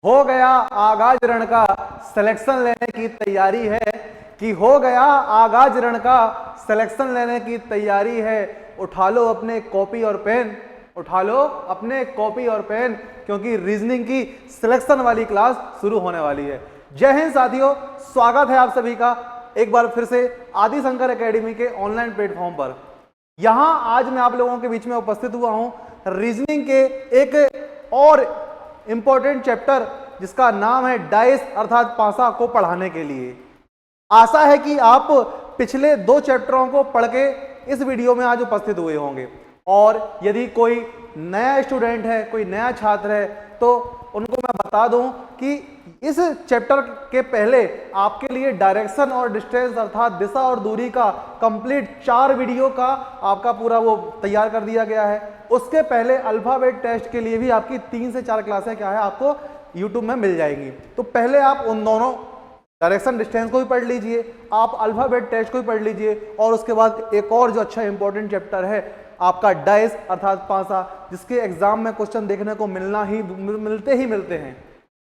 हो गया आगाज रण का सिलेक्शन लेने की तैयारी है, कि हो गया आगाज रण का सिलेक्शन लेने की तैयारी है। उठा लो अपने कॉपी और पेन, उठा लो अपने कॉपी और पेन, क्योंकि रीजनिंग की सिलेक्शन वाली क्लास शुरू होने वाली है। जय हिंद साथियों, स्वागत है आप सभी का एक बार फिर से आदि शंकर एकेडमी के ऑनलाइन प्लेटफॉर्म पर। यहां आज मैं आप लोगों के बीच में उपस्थित हुआ हूं रीजनिंग के एक और इंपॉर्टेंट चैप्टर जिसका नाम है डाइस अर्थात पासा को पढ़ाने के लिए। आशा है कि आप पिछले 2 चैप्टरों को पढ़ के इस वीडियो में आज उपस्थित हुए होंगे, और यदि कोई नया स्टूडेंट है, कोई नया छात्र है, तो उनको मैं बता दूं कि इस चैप्टर के पहले आपके लिए डायरेक्शन और डिस्टेंस अर्थात दिशा और दूरी का कंप्लीट 4 वीडियो का आपका पूरा वो तैयार कर दिया गया है। उसके पहले अल्फाबेट टेस्ट के लिए भी आपकी 3 से 4 क्लासें क्या है आपको यूट्यूब में मिल जाएंगी। तो पहले आप उन दोनों डायरेक्शन डिस्टेंस को भी पढ़ लीजिए, आप अल्फाबेट टेस्ट को भी पढ़ लीजिए, और उसके बाद एक और जो अच्छा इंपॉर्टेंट चैप्टर है आपका डाइस अर्थात पासा, जिसके एग्जाम में क्वेश्चन देखने को मिलते हैं।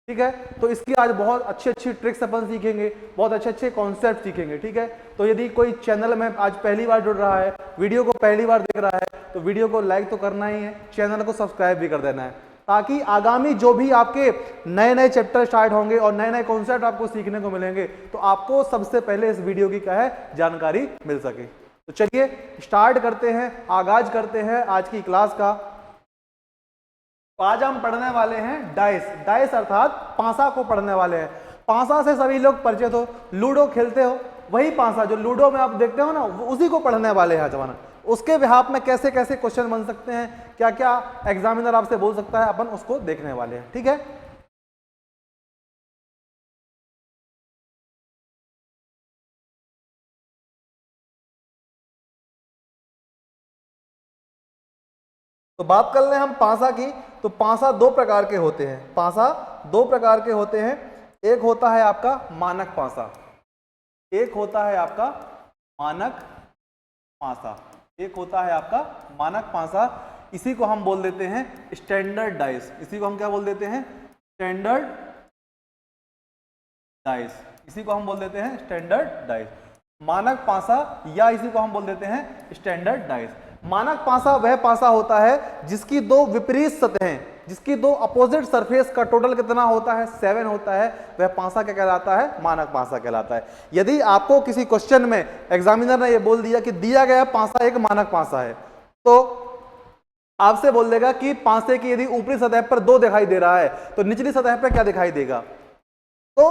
ठीक है, तो इसकी आज बहुत अच्छी ट्रिक्स अपन सीखेंगे, बहुत अच्छे कॉन्सेप्ट सीखेंगे। ठीक है, तो यदि कोई चैनल में आज पहली बार जुड़ रहा है, वीडियो को पहली बार देख रहा है, तो वीडियो को लाइक तो करना ही है, चैनल को सब्सक्राइब भी कर देना है, ताकि आगामी जो भी आपके नए चैप्टर स्टार्ट होंगे और नए कॉन्सेप्ट आपको सीखने को मिलेंगे, तो आपको सबसे पहले इस वीडियो की क्या है जानकारी मिल सके। तो चलिए स्टार्ट करते हैं, आगाज करते हैं आज की क्लास का। आज हम पढ़ने वाले हैं डाइस, डाइस अर्थात पासा को पढ़ने वाले हैं। पासा से सभी लोग परिचित हो, लूडो खेलते हो, वही पासा जो लूडो में आप देखते हो ना, उसी को पढ़ने वाले हैं जवाना। उसके बिहाफ में कैसे कैसे क्वेश्चन बन सकते हैं, क्या क्या एग्जामिनर आपसे बोल सकता है, अपन उसको देखने वाले हैं। ठीक है, तो बात कर ले हम पासा की। तो पासा 2 प्रकार के होते हैं, पासा 2 प्रकार के होते हैं। एक होता है आपका मानक पासा, एक होता है आपका मानक पासा, एक होता है आपका मानक पासा। इसी को हम बोल देते हैं स्टैंडर्ड डाइस, इसी को हम क्या बोल देते हैं स्टैंडर्ड डाइस, इसी को हम बोल देते हैं स्टैंडर्ड डाइस, मानक पासा, या इसी को हम बोल देते हैं स्टैंडर्ड डाइस। मानक पासा वह पासा होता है जिसकी 2 विपरीत सतहें, जिसकी 2 अपोजिट सरफेस का टोटल कितना होता है 7 होता है, वह पासा क्या कहलाता है मानक पासा कहलाता है। यदि आपको किसी क्वेश्चन में एग्जामिनर ने यह बोल दिया कि दिया गया पासा एक मानक पासा है, तो आपसे बोल देगा कि पासे की यदि ऊपरी सतह पर 2 दिखाई दे रहा है तो निचली सतह पर क्या दिखाई देगा। तो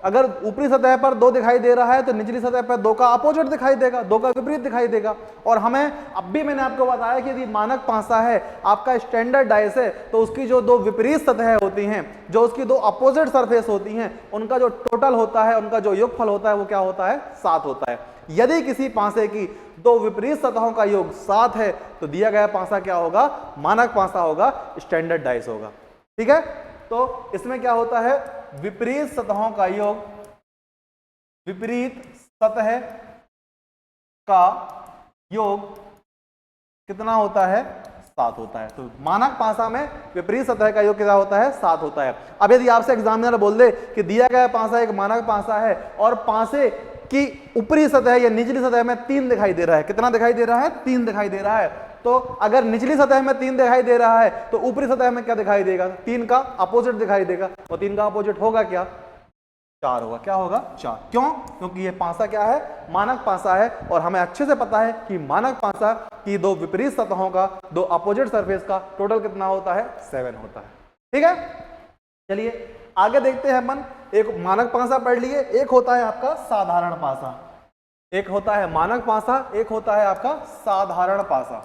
अगर ऊपरी सतह पर 2 दिखाई दे रहा है तो निचली सतह पर 2 का अपोजिट दिखाई देगा, 2 का विपरीत दिखाई देगा। और हमें अब भी मैंने आपको बताया कि यदि मानक पासा है, आपका स्टैंडर्ड डाइस है, तो उसकी जो 2 विपरीत सतहें होती हैं, जो उसकी 2 अपोजिट सरफेस होती हैं, उनका जो टोटल होता है, उनका जो योगफल होता है, वो क्या होता है 7 होता है। यदि किसी पासे की 2 विपरीत सतहों का योग 7 है तो दिया गया पासा क्या होगा मानक पासा होगा, स्टैंडर्ड डाइस होगा। ठीक है, तो इसमें क्या होता है विपरीत सतहों का योग, विपरीत सतह का योग कितना होता है 7 होता है। तो मानक पासा में विपरीत सतह का योग कितना होता है 7 होता है। अब यदि आपसे एग्जामिनर बोल दे कि दिया गया पासा एक मानक पासा है और पासे की ऊपरी सतह या निचली सतह में 3 दिखाई दे रहा है, कितना दिखाई दे रहा है 3 दिखाई दे रहा है, तो अगर निचली सतह में 3 दिखाई दे रहा है तो ऊपरी सतह में क्या दिखाई देगा 3 का अपोजिट दिखाई देगा, और 3 का अपोजिट होगा क्या 4 होगा। क्या होगा 4, क्यों, क्योंकि ये पासा क्या है मानक पासा है, और हमें अच्छे से पता है कि मानक पासा की 2 विपरीत सतहों का 2 अपोजिट सरफेस का टोटल कितना होता है 7 होता है। ठीक है, चलिए आगे देखते हैं अपन। एक मानक पासा पढ़ लिए, एक होता है आपका साधारण पासा, एक होता है मानक पासा, एक होता है आपका साधारण पासा।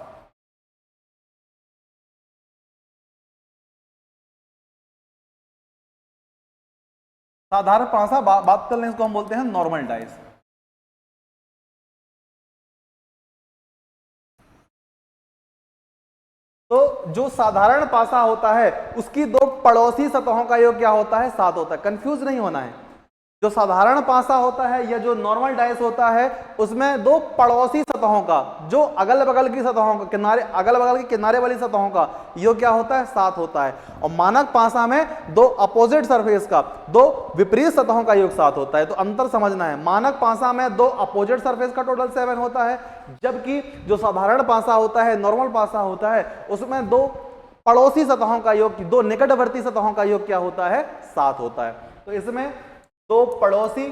साधारण पासा बात कर लें, इसको हम बोलते हैं नॉर्मल डाइस। तो जो साधारण पासा होता है उसकी 2 पड़ोसी सतहों का योग क्या होता है 7 होता है। कंफ्यूज नहीं होना है, जो साधारण पासा होता है या जो नॉर्मल डाइस होता है उसमें दो पड़ोसी सतहों का, जो अगल बगल की सतहों का, किनारे अगल बगल के किनारे वाली सतहों का योग क्या होता है, 7 होता है। और मानक पासा में दो अपोजिट सरफेस का, दो विपरीत सतहों का योग 7 होता है। तो अंतर समझना है, मानक पासा में दो अपोजिट सरफेस का टोटल 7 होता है, जबकि जो साधारण पासा होता है, नॉर्मल पासा होता है, उसमें दो पड़ोसी सतहों का योग, दो निकटवर्ती सतहों का योग क्या होता है, 7 होता है। तो इसमें दो पड़ोसी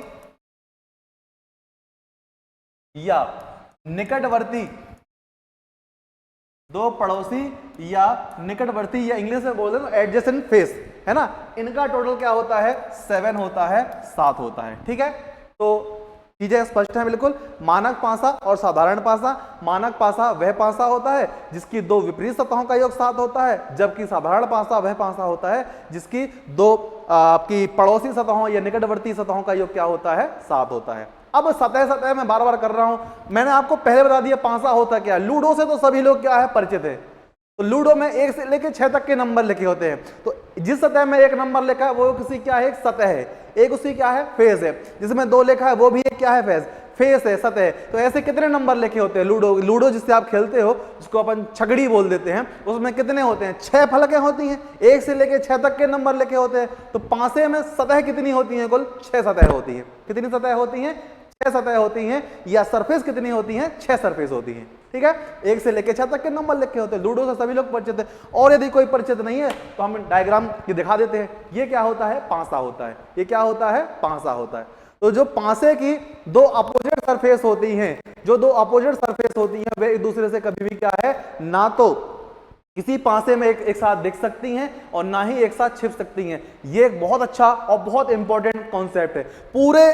या निकटवर्ती, दो पड़ोसी या निकटवर्ती, या इंग्लिश में बोल रहे एडजेसेंट फेस, है ना, इनका टोटल क्या होता है, 7 होता है, 7 होता है। ठीक है, तो चीजें स्पष्ट है बिल्कुल। मानक पासा और साधारण पासा, मानक पासा वह पासा होता है जिसकी दो विपरीत सतहों का योग 7 होता है, जबकि साधारण पासा वह पासा होता है जिसकी दो आपकी पड़ोसी सतहों या निकटवर्ती सतहों का योग क्या होता है, 7 होता है। अब सतह सतह मैं बार बार कर रहा हूं, मैंने आपको पहले बता दिया पासा होता क्या है। लूडो से तो सभी लोग क्या है, परिचित है। तो लूडो में 1 से लेकर 6 तक के नंबर लिखे होते हैं। तो जिस सतह में 1 नंबर लिखा है वो किसी क्या है, एक सतह है, एक उसी क्या है, फेस है। जिसमें 2 लिखा है वो भी एक क्या है, फेस है, सतह है। तो ऐसे कितने नंबर लिखे होते हैं लूडो जिससे आप खेलते हो, जिसको अपन छगड़ी बोल देते हैं, उसमें कितने होते हैं, 6 फलकें होती हैं, 1 से लेकर 6 तक के नंबर लिखे होते हैं। तो पासे में सतह कितनी होती है, कुल 6 सतह होती है। कितनी सतह होती है, 6 सतह होती हैं, या सरफेस कितनी होती हैं, 6 सरफेस होती हैं। ठीक है, 1 से लेकर 6 तक के नंबर लिखे होते हैं। लूडो से सभी लोग परिचित है। और यदि कोई परिचित नहीं है तो हम डायग्राम दिखा देते हैं। ये क्या होता है, पासा होता है। ये क्या होता है, पासा होता है। तो जो पासे की दो अपोजिट सरफेस होती हैं, जो दो अपोजिट सरफेस होती हैं, वे एक दूसरे से कभी भी क्या है, ना तो किसी पासे में एक साथ दिख सकती हैं और ना ही एक साथ छिप सकती हैं। ये एक बहुत अच्छा और बहुत इंपॉर्टेंट कॉन्सेप्ट है। पूरे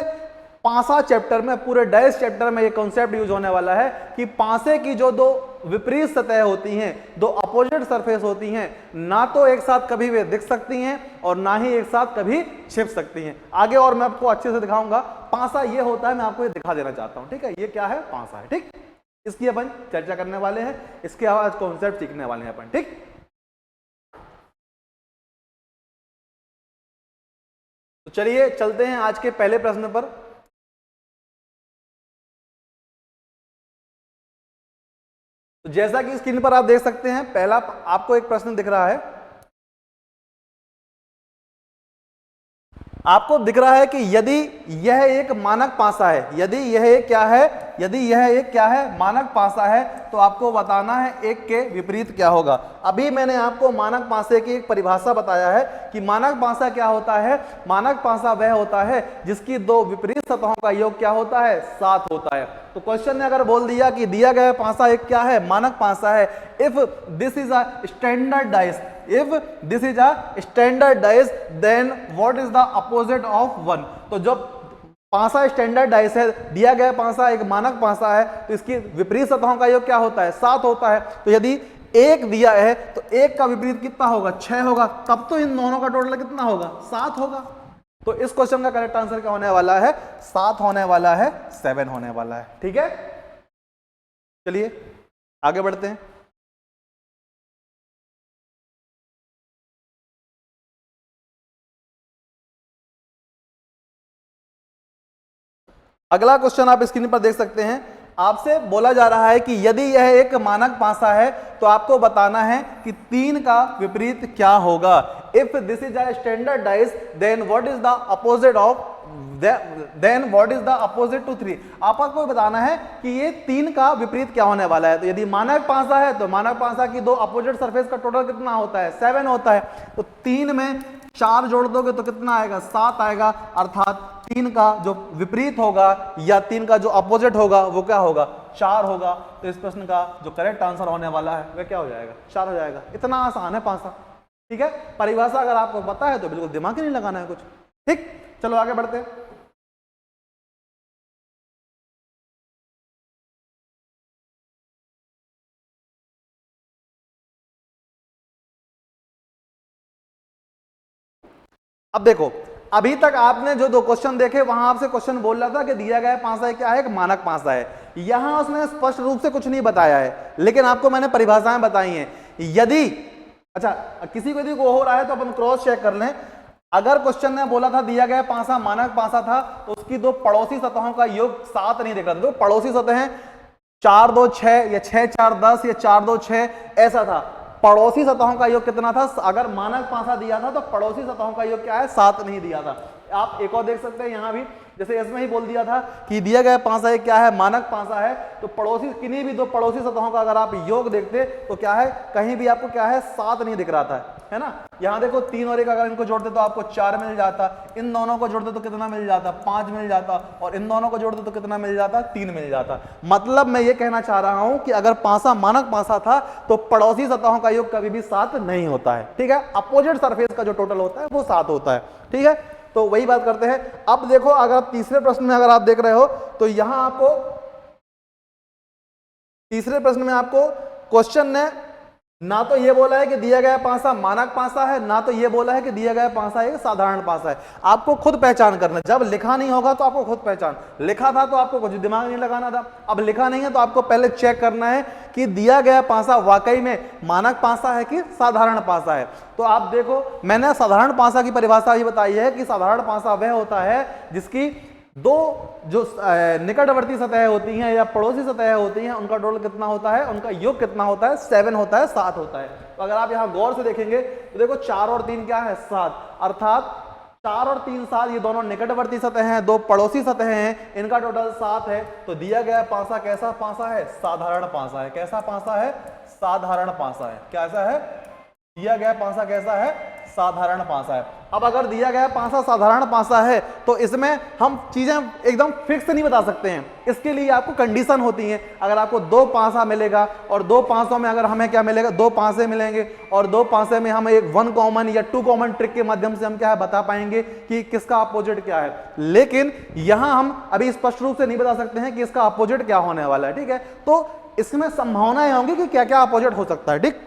पासा चैप्टर में, पूरे डाइस चैप्टर में ये कॉन्सेप्ट यूज होने वाला है कि पासे की जो दो विपरीत सतह होती हैं, दो अपोजिट सरफेस होती हैं, ना तो एक साथ कभी वे दिख सकती हैं और ना ही एक साथ कभी छिप सकती हैं। आगे और मैं आपको अच्छे से दिखाऊंगा। पासा ये होता है, मैं आपको ये दिखा देना चाहता हूं। ठीक है, ये क्या है, पासा है। ठीक, इसकी अपन चर्चा करने वाले हैं, इसके आज कॉन्सेप्ट सीखने वाले हैं अपन। ठीक, तो चलिए चलते हैं आज के पहले प्रश्न पर। तो जैसा कि स्क्रीन पर आप देख सकते हैं, पहला आपको एक प्रश्न दिख रहा है। आपको दिख रहा है कि यदि यह एक मानक पासा है, यदि यह एक क्या है, यदि यह एक क्या है, मानक पासा है, तो आपको बताना है एक के विपरीत क्या होगा। अभी मैंने आपको मानक पासे की एक परिभाषा बताया है कि मानक पासा क्या होता है। मानक पासा वह होता है जिसकी दो विपरीत सतहों का योग क्या होता है, 7 होता है। तो क्वेश्चन ने अगर बोल दिया कि दिया गया पासा एक क्या है, मानक पासा है, if this is a standard dice, if this is a standard dice then what is the opposite of 1। तो जब पासा स्टैंडर्ड डाइस है, दिया गया पासा एक मानक पासा है, तो इसकी विपरीत सतहों का योग क्या होता है, 7 होता है। तो यदि 1 दिया है तो 1 का विपरीत कितना होगा, 6 होगा, तब तो इन दोनों का टोटल कितना होगा, 7 होगा। तो इस क्वेश्चन का करेक्ट आंसर क्या होने वाला है, 7 होने वाला है, 7 होने वाला है। ठीक है, चलिए आगे बढ़ते हैं। अगला क्वेश्चन आप स्क्रीन पर देख सकते हैं। आपसे बोला जा रहा है कि यदि यह एक मानक पासा है तो आपको बताना है कि 3 का विपरीत क्या होगा। If this is a standard dice then what is the opposite of, then what is the opposite to 3। आपको बताना है कि ये 3 का विपरीत क्या होने वाला है। तो यदि मानक पासा है तो मानक पासा की दो अपोजिट सरफेस का टोटल कितना होता है, 7 होता है। तो 3 में 4 जोड़ दोगे तो कितना आएगा, 7 आएगा। अर्थात 3 का जो विपरीत होगा या 3 का जो अपोजिट होगा वो क्या होगा, 4 होगा। तो इस प्रश्न का जो करेक्ट आंसर होने वाला है वह क्या हो जाएगा, 4 हो जाएगा। इतना आसान है पासा। ठीक है, परिभाषा अगर आपको पता है तो बिल्कुल दिमाग ही नहीं लगाना है कुछ। ठीक, चलो आगे बढ़ते हैं। अब देखो, अभी तक आपने जो 2 क्वेश्चन देखे वहां आपसे क्वेश्चन बोल रहा था कि दिया गया पासा क्या है, एक मानक पासा है। यहां उसने स्पष्ट रूप से कुछ नहीं बताया है, लेकिन आपको मैंने परिभाषाएं बताई हैं। यदि अच्छा किसी को यदि वो हो रहा है तो अपन क्रॉस चेक कर लें। अगर क्वेश्चन ने बोला था दिया गया पासा मानक पासा था तो उसकी दो पड़ोसी सतहों का योग 7 नहीं दिख रहा था। तो पड़ोसी सतहें 4 2 6 या 6 4 10 या 4 2 6 ऐसा था। पड़ोसी सतहों का योग कितना था? अगर मानक पासा दिया था तो पड़ोसी सतहों का योग क्या है? 7 नहीं दिया था। आप एक और देख सकते हैं यहां भी, जैसे इसमें ही बोल दिया था कि दिया गया पासा क्या है? मानक पासा है। तो पड़ोसी किन्हीं भी दो पड़ोसी सतहों का अगर आप योग देखते तो क्या है? कहीं भी आपको क्या है? 7 नहीं दिख रहा था, है ना। यहां देखो 3 और 1 अगर इनको जोड़ते तो आपको 4 मिल जाता, इन दोनों को जोड़ते तो कितना मिल जाता? 5 मिल जाता, और इन दोनों को जोड़ते तो कितना मिल जाता? 3 मिल जाता। मतलब मैं ये कहना चाह रहा हूं कि अगर पासा मानक पासा था तो पड़ोसी सतहों का योग कभी भी 7 नहीं होता है, ठीक है। अपोजिट सरफेस का जो टोटल होता है वो 7 होता है, ठीक है। तो वही बात करते हैं। अब देखो अगर आप तीसरे प्रश्न में अगर आप देख रहे हो तो यहां आपको तीसरे प्रश्न में आपको क्वेश्चन ने ना तो ये बोला है कि दिया गया पासा मानक पासा है, ना तो ये बोला है कि दिया गया पासा एक साधारण पासा है। आपको खुद पहचान करना, जब लिखा नहीं होगा तो आपको खुद पहचान, लिखा था तो आपको कुछ दिमाग नहीं लगाना था, अब लिखा नहीं है तो आपको पहले चेक करना है कि दिया गया पासा वाकई में मानक पासा है कि साधारण पासा है। तो आप देखो मैंने साधारण पासा की परिभाषा ये बताई है कि साधारण पासा वह होता है जिसकी दो जो निकटवर्ती सतह होती हैं या पड़ोसी सतह होती हैं उनका टोटल कितना होता है? उनका योग कितना होता है? 7 होता है, 7 होता है। तो अगर आप यहां गौर से देखेंगे तो देखो 4 और 3 क्या है? 7, अर्थात 4 और 3 7, ये दोनों निकटवर्ती सतह हैं, दो पड़ोसी सतह हैं, इनका टोटल 7 है। तो दिया गया पासा कैसा पासा है? साधारण पासा है। कैसा पासा है? साधारण पासा है। कैसा है? दिया गया पासा कैसा है? साधारण पासा है। अब अगर दिया गया पासा साधारण पासा है तो इसमें हम चीजें एकदम फिक्स नहीं बता सकते हैं, इसके लिए आपको कंडीशन होती है। अगर आपको दो पासा मिलेगा और दो पासों में अगर हमें क्या मिलेगा? दो पासे मिलेंगे और दो पासे में हम एक 1 कॉमन या 2 कॉमन ट्रिक के माध्यम से हम क्या है बता पाएंगे कि किसका अपोजिट क्या है। लेकिन यहां हम अभी स्पष्ट रूप से नहीं बता सकते हैं कि इसका अपोजिट क्या होने वाला है, ठीक है। तो इसमें संभावनाएं होंगी कि क्या क्या अपोजिट हो सकता है, ठीक।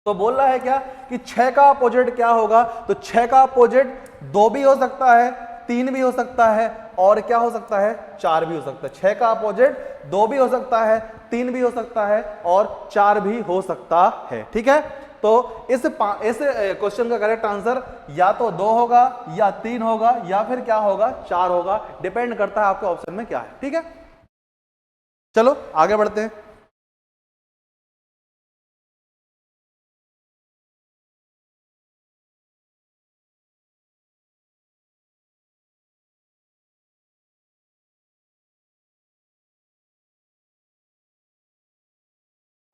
तो बोल रहा है क्या कि 6 का अपोजिट क्या होगा? तो 6 का अपोजिट 2 भी हो सकता है, 3 भी हो सकता है, और क्या हो सकता है? 4 भी हो सकता है। 6 का अपोजिट 2 भी हो सकता है, 3 भी हो सकता है, और 4 भी हो सकता है, ठीक है। तो इस क्वेश्चन का करेक्ट आंसर या तो 2 होगा या 3 होगा या फिर क्या होगा? 4 होगा, डिपेंड करता है आपके ऑप्शन में क्या है, ठीक है। चलो आगे बढ़ते हैं।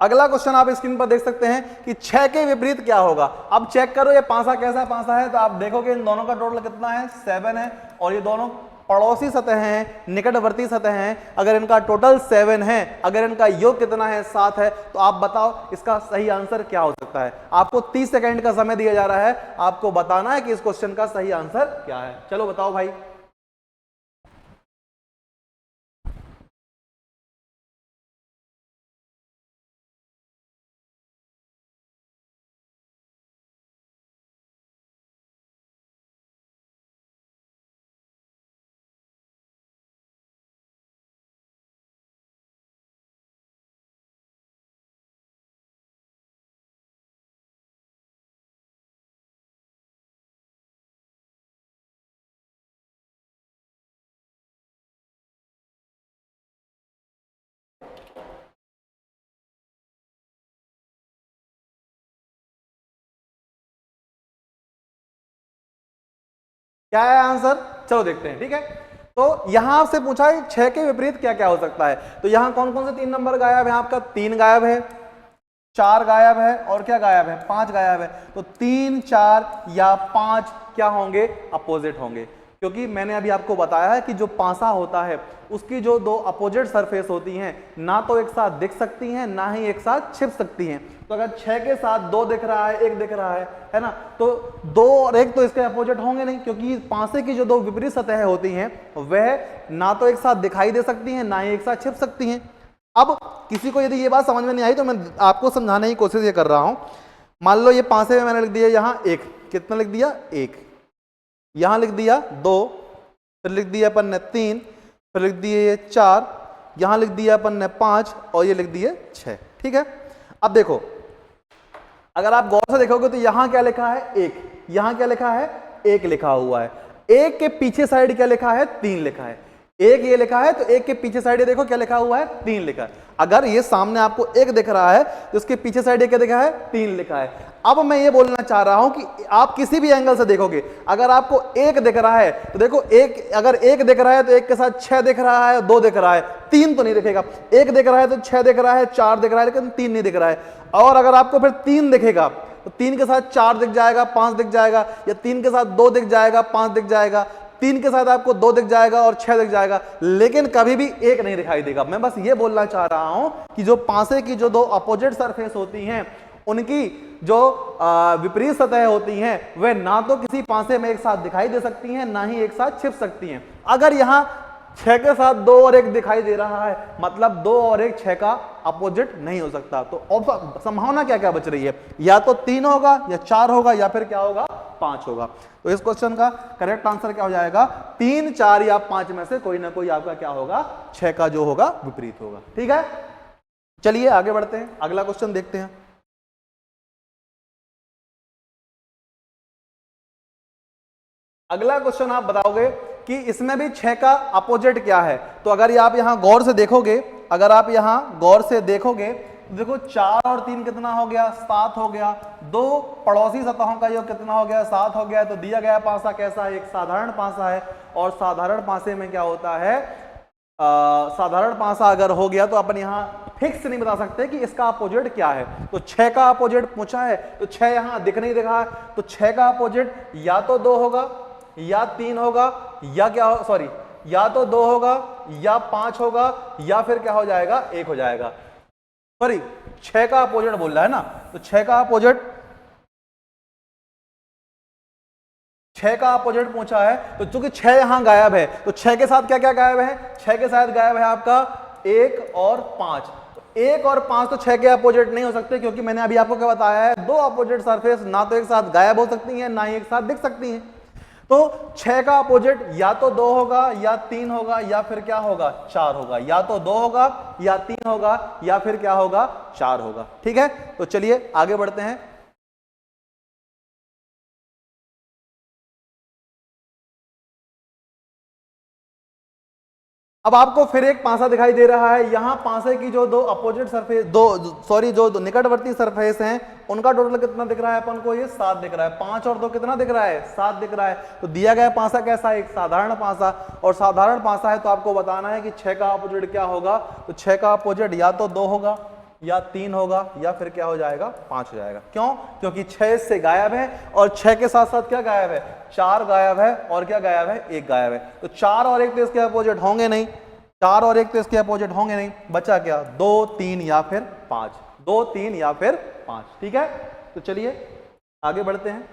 अगला क्वेश्चन आप स्क्रीन पर देख सकते हैं कि 6 के विपरीत क्या होगा। अब चेक करो ये पासा कैसा पासा है, तो आप देखोगे इन दोनों का टोटल कितना है? 7 है, और ये दोनों पड़ोसी सतह हैं, निकटवर्ती सतह हैं। अगर इनका टोटल 7 है, अगर इनका योग कितना है? 7 है, तो आप बताओ इसका सही आंसर क्या हो सकता है। आपको 30 सेकेंड का समय दिया जा रहा है, आपको बताना है कि इस क्वेश्चन का सही आंसर क्या है। चलो बताओ भाई। क्या है आंसर? चलो देखते हैं, ठीक है। तो यहां से पूछा है 6 के विपरीत क्या क्या हो सकता है। तो यहां कौन कौन से 3 नंबर गायब है? आपका 3 गायब है, 4 गायब है, और क्या गायब है? 5 गायब है। तो 3 4 या 5 क्या होंगे? अपोजिट होंगे, क्योंकि मैंने अभी आपको बताया है कि जो पासा होता है उसकी जो दो अपोजिट सरफेस होती हैं ना तो एक साथ दिख सकती हैं ना ही एक साथ छिप सकती हैं। तो अगर 6 के साथ 2 दिख रहा है, 1 दिख रहा है ना, तो 2 और 1 तो इसके अपोजिट होंगे नहीं, क्योंकि पासे की जो दो विपरीत सतह होती हैं वह ना तो एक साथ दिखाई दे सकती हैं ना ही एक साथ छिप सकती हैं। अब किसी को यदि ये बात समझ में नहीं आई तो मैं आपको समझाने की कोशिश ये कर रहा हूं। मान लो ये पासे में मैंने लिख दिया यहां 1, कितना लिख दिया? 1, यहां लिख दिया 2, फिर लिख दिया अपन ने 3, फिर लिख दिए 4, यहां लिख दिया अपन ने 5, और ये लिख दिए 6, ठीक है। अब देखो अगर आप गौर से देखोगे तो यहां क्या लिखा है? 1, यहां क्या लिखा है? एक लिखा हुआ है, एक के पीछे साइड क्या लिखा है, 3 लिखा है। एक ये लिखा है तो एक के पीछे साइड देखो क्या लिखा हुआ है, 3 लिखा है। अगर ये सामने आपको एक दिख रहा है तो उसके पीछे साइड क्या लिखा है, 3 लिखा है। अब मैं ये बोलना चाह रहा हूं कि आप किसी भी एंगल से देखोगे, अगर आपको एक दिख रहा है तो देखो एक, अगर एक दिख रहा है तो एक के साथ 6 दिख रहा है, 2 दिख रहा है, 3 तो नहीं दिखेगा। एक दिख रहा है तो 6 दिख रहा है, 4 दिख रहा है, लेकिन 3 नहीं दिख रहा है। और अगर आपको फिर 3 दिखेगा तो 3 के साथ 4 दिख जाएगा, 5 दिख जाएगा, या 3 के साथ 2 दिख जाएगा, 5 दिख जाएगा, 3 के साथ आपको 2 दिख जाएगा और 6 दिख जाएगा, लेकिन कभी भी एक नहीं दिखाई देगा। मैं बस ये बोलना चाह रहा हूं कि जो पासे की जो 2 अपोजिट सरफेस होती हैं, उनकी जो विपरीत सतह होती हैं, वे ना तो किसी पासे में एक साथ दिखाई दे सकती हैं, ना ही एक साथ छिप सकती हैं। अगर यहां 6 के साथ 2 और 1 दिखाई दे रहा है, मतलब 2 और 1 6 का अपोजिट नहीं हो सकता। तो संभावना क्या क्या बच रही है, या तो 3 होगा, या 4 होगा, या फिर क्या होगा, 5 होगा। तो इस क्वेश्चन का करेक्ट आंसर क्या हो जाएगा, 3, 4 या 5 में से कोई ना कोई आपका क्या होगा, 6 का जो होगा विपरीत होगा। ठीक है, चलिए आगे बढ़ते हैं, अगला क्वेश्चन देखते हैं। अगला क्वेश्चन आप बताओगे कि इसमें भी 6 का अपोजिट क्या है। तो अगर आप यहां गौर से देखोगे, अगर आप यहां गौर से देखोगे तो देखो 4 और 3 कितना हो गया, 7 हो गया। 2 पड़ोसी सतहों का योग कितना हो गया, 7 हो गया। तो दिया गया पासा कैसा है, एक साधारण पासा है, और साधारण पासे में क्या होता है, साधारण पासा अगर हो गया तो अपन यहां फिक्स नहीं बता सकते कि इसका अपोजिट क्या है। तो 6 का अपोजिट पूछा है, तो 6 यहां दिख नहीं रहा है, तो 6 का अपोजिट या तो 2 होगा, या 3 होगा, या क्या हो, सॉरी, या तो 2 होगा, या 5 होगा, या फिर क्या हो जाएगा, 1 हो जाएगा। सॉरी, 6 का अपोजिट बोल रहा है ना, तो 6 का अपोजिट, 6 का अपोजिट पूछा है। तो चूंकि 6 यहां गायब है, तो 6 के साथ क्या क्या गायब है, 6 के साथ गायब है आपका 1 और 5। 1 और 5 तो 6 के अपोजिट नहीं हो सकते, क्योंकि मैंने अभी आपको क्या बताया है, 2 अपोजिट सरफेस ना तो एक साथ गायब हो सकती हैं, ना ही एक साथ दिख सकती हैं। तो 6 का अपोजिट या तो 2 होगा, या 3 होगा, या फिर क्या होगा, 4 होगा। या तो 2 होगा, या 3 होगा, या फिर क्या होगा, 4 होगा। ठीक है, तो चलिए आगे बढ़ते हैं। अब आपको फिर एक पासा दिखाई दे रहा है। यहां पासे की जो 2 अपोजिट सरफेस, जो निकटवर्ती सरफेस हैं, उनका टोटल कितना दिख रहा है अपन को, ये 7 दिख रहा है। 5 और 2 कितना दिख रहा है, 7 दिख रहा है। तो दिया गया पासा कैसा है, एक साधारण पासा, और साधारण पासा है तो आपको बताना है कि 6 का अपोजिट क्या होगा। तो 6 का अपोजिट या तो 2 होगा, या 3 होगा, या फिर क्या हो जाएगा, 5 हो जाएगा। क्यों, क्योंकि 6 से गायब है, और 6 के साथ साथ क्या गायब है, 4 गायब है, और क्या गायब है, 1 गायब है। तो 4 और 1 तो इसके अपोजिट होंगे नहीं, 4 और 1 तो इसके अपोजिट होंगे नहीं, बचा क्या, 2, 3 या फिर 5, 2, 3 या फिर 5। ठीक है, तो चलिए आगे बढ़ते हैं।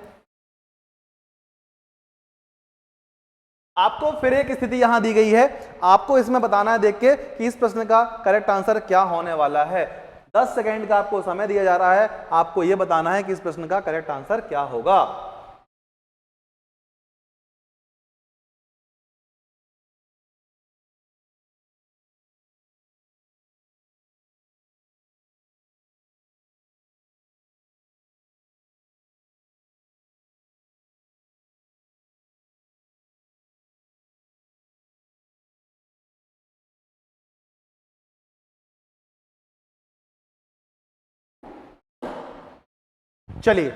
आपको फिर एक स्थिति यहां दी गई है, आपको इसमें बताना है देख के कि इस प्रश्न का करेक्ट आंसर क्या होने वाला है। 10 सेकेंड का आपको समय दिया जा रहा है, आपको यह बताना है कि इस प्रश्न का करेक्ट आंसर क्या होगा। चलिए,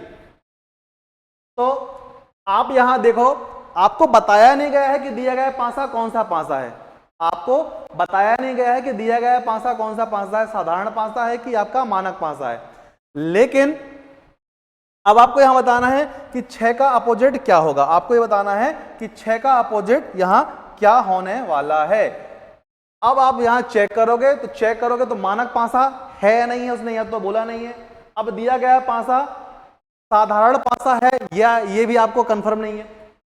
तो आप यहां देखो, आपको बताया नहीं गया है कि दिया गया पासा कौन सा पासा है। आपको बताया नहीं गया है कि दिया गया पासा कौन सा पासा है, साधारण पासा है कि आपका मानक पासा है। लेकिन अब आपको यहां बताना है कि 6 का अपोजिट क्या होगा। आपको यह बताना है कि 6 का अपोजिट यहां क्या होने वाला है। अब आप यहां चेक करोगे, तो चेक करोगे तो मानक पासा है या नहीं है, उसने या तो बोला नहीं है। अब दिया गया पासा साधारण पासा है, या ये भी आपको कंफर्म नहीं है।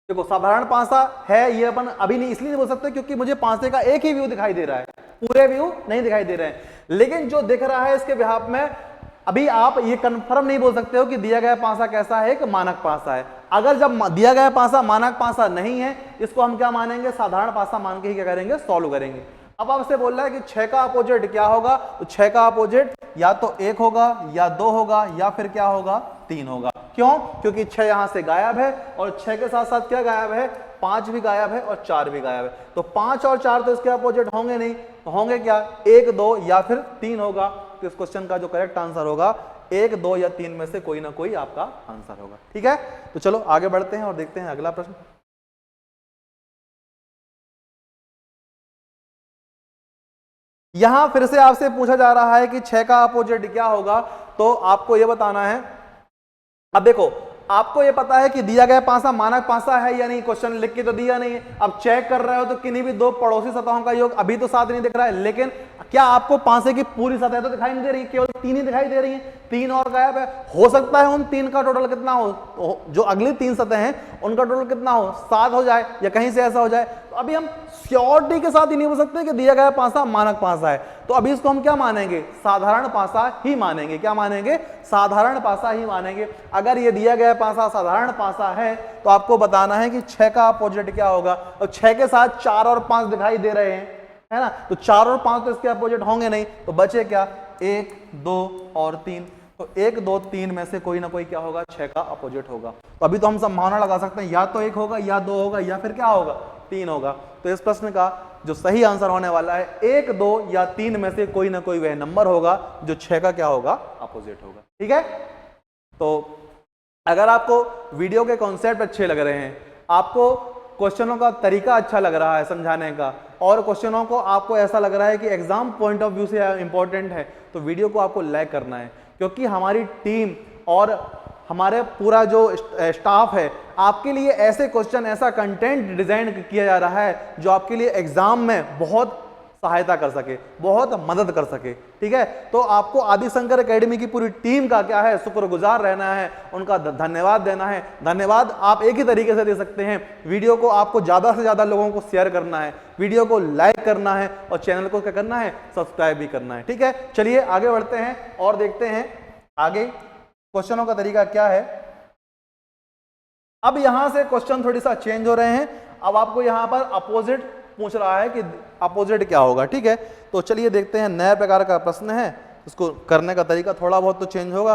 देखो, साधारण पासा है ये अपन अभी नहीं इसलिए नहीं बोल सकते क्योंकि मुझे पासे का एक ही व्यू दिखाई दे रहा है, पूरे व्यू नहीं दिखाई दे रहे हैं। लेकिन जो दिख रहा है इसके बिहाफ में अभी आप ये कंफर्म नहीं बोल सकते हो कि दिया गया पासा कैसा है, कि मानक पासा है। अगर जब दिया गया पासा मानक पासा नहीं है, इसको हम क्या मानेंगे, साधारण पासा मान के ही क्या करेंगे, सॉल्व करेंगे। अब आपसे बोल रहा है कि 6 का अपोजिट क्या होगा, तो 6 का अपोजिट या तो 1 होगा, या 2 होगा, या फिर क्या होगा, 3 होगा। क्यों? क्योंकि 6 यहां से गायब है और 6 के साथ साथ क्या गायब है? 5 भी गायब है और 4 भी गायब है। तो 5 और 4 तो इसके अपोजिट होंगे नहीं, तो होंगे क्या? 1, 2 या फिर 3 होगा। तो इस क्वेश्चन का जो करेक्ट आंसर होगा 1, 2 या 3 में से कोई ना कोई आपका आंसर होगा। ठीक है, तो चलो आगे बढ़ते हैं और देखते हैं अगला प्रश्न। यहां फिर से आपसे पूछा जा रहा है कि 6 का अपोजिट क्या होगा, तो आपको यह बताना है। अब देखो, आपको यह पता है कि दिया गया पासा मानक पासा है या नहीं, क्वेश्चन लिख के तो दिया नहीं है। अब चेक कर रहे हो तो किन्हीं भी दो पड़ोसी सतहों का योग अभी तो 7 नहीं दिख रहा है, लेकिन क्या आपको पासे की पूरी सतह तो दिखाई नहीं दे रही, केवल 3 ही दिखाई दे रही है, 3 और गायब है। हो सकता है उन 3 का टोटल कितना हो, तो जो अगली 3 सतह हैं उनका टोटल कितना हो, 7 हो जाए या कहीं से ऐसा हो जाए। तो अभी हम श्योरिटी के साथ ही नहीं बोल सकते कि दिया गया पासा मानक पासा है, तो अभी इसको हम क्या मानेंगे? साधारण पासा ही मानेंगे। क्या मानेंगे? साधारण पासा ही मानेंगे। अगर ये दिया गया पासा साधारण पासा है तो आपको बताना है कि 6 का अपोजिट क्या होगा। और 6 के साथ 4 और 5 दिखाई दे रहे हैं, है ना, तो 4 और 5 तो इसके अपोजिट होंगे नहीं, तो बचे क्या? 1, 2 और 3। तो 1, 2, 3 में से कोई ना कोई क्या होगा? 6 का अपोजिट होगा। तो अभी तो हम संभावना लगा सकते हैं, या तो 1 होगा या 2 होगा या फिर क्या होगा? 3 होगा। तो इस प्रश्न का जो सही आंसर होने वाला है 1, 2 या 3 में से कोई ना कोई वह नंबर होगा जो 6 का क्या होगा? अपोजिट होगा। ठीक है, तो अगर आपको वीडियो के कॉन्सेप्ट अच्छे लग रहे हैं, आपको क्वेश्चनों का तरीका अच्छा लग रहा है समझाने का, और क्वेश्चनों को आपको ऐसा लग रहा है कि एग्जाम पॉइंट ऑफ व्यू से इंपॉर्टेंट है, तो वीडियो को आपको लाइक करना है, क्योंकि हमारी टीम और हमारे पूरा जो स्टाफ है आपके लिए ऐसे क्वेश्चन, ऐसा कंटेंट डिजाइन किया जा रहा है जो आपके लिए एग्जाम में बहुत सहायता कर सके, बहुत मदद कर सके। ठीक है, तो आपको आदि शंकर एकेडमी की पूरी टीम का क्या है? शुक्रगुजार रहना है, उनका धन्यवाद देना है। धन्यवाद आप एक ही तरीके से दे सकते हैं, वीडियो को आपको ज्यादा से ज्यादा लोगों को शेयर करना है, वीडियो को लाइक करना है और चैनल को क्या करना है? सब्सक्राइब भी करना है। ठीक है, चलिए आगे बढ़ते हैं और देखते हैं आगे क्वेश्चनों का तरीका क्या है। अब यहां से क्वेश्चन थोड़ी सा चेंज हो रहे हैं। अब आपको यहां पर अपोजिट पूछ रहा है कि अपोजिट क्या होगा। ठीक है, तो चलिए देखते हैं, नया प्रकार का प्रश्न है, इसको करने का तरीका थोड़ा बहुत तो चेंज होगा।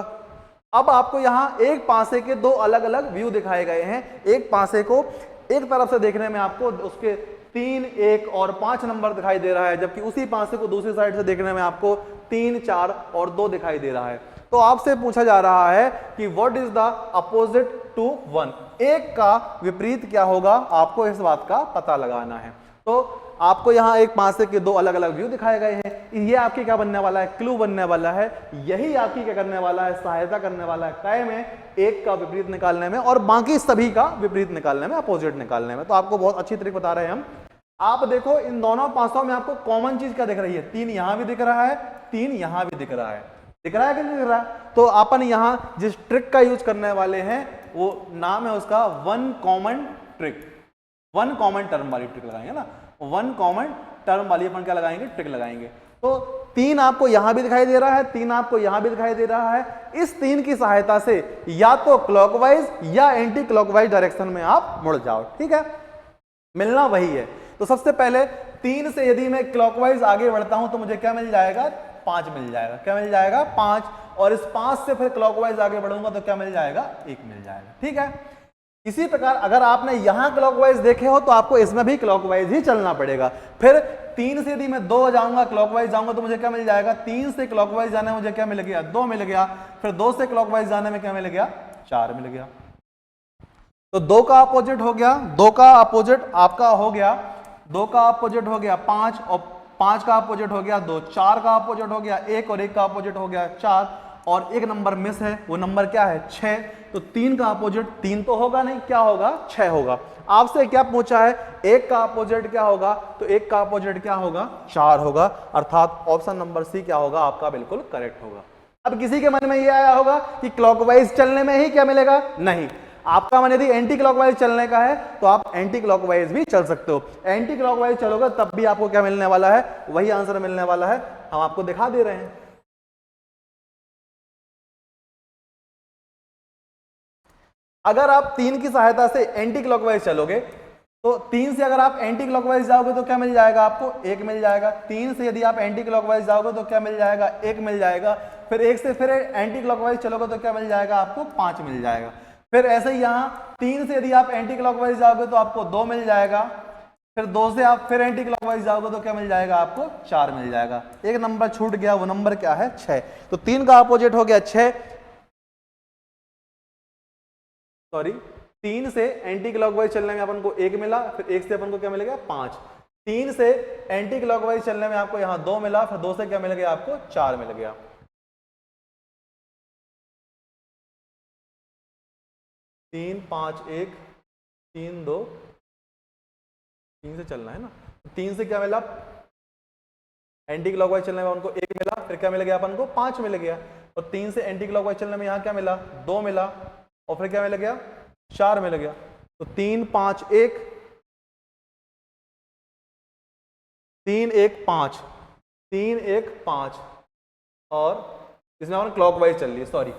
अब आपको यहां एक पासे के दो अलग अलग व्यू दिखाए गए हैं। एक पासे को एक तरफ से देखने में आपको उसके 3, 1 और 5 नंबर दिखाई दे रहा है, जबकि उसी पासे को दूसरी साइड से देखने में आपको 3, 4 और 2 दिखाई दे रहा है। तो आपसे पूछा जा रहा है कि what is the opposite to 1, एक का विपरीत क्या होगा, आपको इस बात का पता लगाना है। तो आपको यहां एक पासे के दो अलग अलग व्यू दिखाए गए हैं, ये आपकी क्या बनने वाला है? क्लू बनने वाला है। यही आपकी क्या करने वाला है? सहायता करने वाला है काय में, एक का विपरीत निकालने में और बाकी सभी का विपरीत निकालने में, अपोजिट निकालने में। तो आपको बहुत अच्छी तरीके बता रहे हैं हम। आप देखो इन दोनों पासों में आपको कॉमन चीज क्या दिख रही है? 3 यहां भी दिख रहा है, 3 यहां भी दिख रहा है। दिख रहा है कि नहीं दिख रहा है? तो अपन यहां जिस ट्रिक का यूज करने वाले हैं वो नाम है उसका one common trick. One common term वाली ट्रिक लगाएंगे ना, वन कॉमन टर्म वाली अपन क्या लगाएंगे? ट्रिक लगाएंगे। तो 3 आपको यहां भी दिखाई दे रहा है, 3 आपको यहां भी दिखाई दे रहा है। इस 3 की सहायता से या तो क्लॉकवाइज या एंटी क्लॉकवाइज डायरेक्शन में आप मुड़ जाओ। ठीक है, मिलना वही है। तो सबसे पहले 3 से यदि मैं क्लॉकवाइज आगे बढ़ता हूं तो मुझे क्या मिल जाएगा? 5 मिल जाएगा। क्या मिल जाएगा? 5। और इस 5 से फिर क्लॉकवाइज आगे बढ़ूंगा तो क्या मिल जाएगा? 1 मिल जाएगा। ठीक है, इसी प्रकार अगर आपने यहां क्लॉकवाइज देखे हो तो आपको इसमें भी क्लॉकवाइज ही चलना पड़ेगा। फिर 3 से यदि मैं 2 जाऊंगा, क्लॉकवाइज जाऊंगा तो मुझे क्या मिल जाएगा? 3 से क्लॉकवाइज जाने में मुझे क्या मिल गया? 2 मिल गया। फिर 2 से क्लॉकवाइज जाने में क्या मिल गया? 4 मिल गया। तो 2 का अपोजिट हो गया, 2 का अपोजिट आपका हो गया, 2 का अपोजिट हो गया 5 और 5 का अपोजिट हो गया 2, 4 का अपोजिट हो गया 1 और 1 का अपोजिट हो गया 4 और एक नंबर मिस है, वो नंबर क्या है? 6। तो 3 का अपोजिट 3 तो होगा नहीं, क्या होगा? 6 होगा। आपसे क्या पूछा है? 1 का अपोजिट क्या होगा? तो 1 का अपोजिट क्या होगा? 4 होगा। अर्थात ऑप्शन नंबर सी क्या होगा? आपका बिल्कुल करेक्ट होगा। अब किसी के मन में ये आया होगा कि क्लॉकवाइज चलने में ही क्या मिलेगा? नहीं, आपका मन यदि एंटी क्लॉकवाइज चलने का है तो आप एंटी क्लॉकवाइज भी चल सकते हो। एंटी क्लॉकवाइज चलोगे तब भी आपको क्या मिलने वाला है? वही आंसर मिलने वाला है, हम आपको दिखा दे रहे हैं। अगर आप 3 की सहायता से एंटी क्लॉकवाइज चलोगे तो 3 से अगर आप एंटी क्लॉकवाइज जाओगे तो क्या मिल जाएगा आपको, 1 मिल जाएगा। 3 से यदि आप एंटी क्लॉकवाइज जाओगे तो क्या मिल जाएगा, 1 मिल जाएगा। फिर 1 से फिर एंटी क्लॉकवाइज चलोगे तो क्या मिल जाएगा आपको, 5 मिल जाएगा। फिर ऐसे ही यहाँ 3 से यदि आप एंटी क्लॉकवाइज जाओगे तो आपको 2 मिल जाएगा। फिर 2 से आप फिर एंटी क्लॉकवाइज जाओगे तो क्या मिल जाएगा आपको, 4 मिल जाएगा। एक नंबर छूट गया, वो नंबर क्या है, 6। तो 3 का अपोजिट हो गया 6, सॉरी 3 से एंटी क्लॉकवाइज चलने में अपन को 1 मिला, फिर 1 से अपन को क्या मिलेगा, 5। 3 से एंटी क्लॉकवाइज चलने में आपको यहाँ 2 मिला, फिर 2 से क्या मिल गया आपको, 4 मिल गया। 3 5 1 3 2, 3 से चलना है ना, 3 से क्या मिला, एंटी क्लॉकवाइज चलने में उनको 1 मिला, फिर क्या मिल गया अपन को, 5 मिल गया। और 3 से एंटी क्लॉकवाइज चलने में यहाँ क्या मिला, 2 मिला, और फिर क्या मिल गया, 4 मिल गया। तो 3 5 1 3 1 5 3 1 5, और इसमें अपन क्लॉकवाइज चल रही है, सॉरी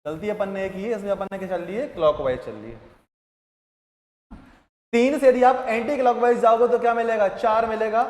गलती अपन ने की है, इसमें अपन ने क्या चल रही है, क्लॉकवाइज चल रही है। 3 से यदि आप एंटी क्लॉकवाइज जाओगे तो क्या मिलेगा, 4 मिलेगा,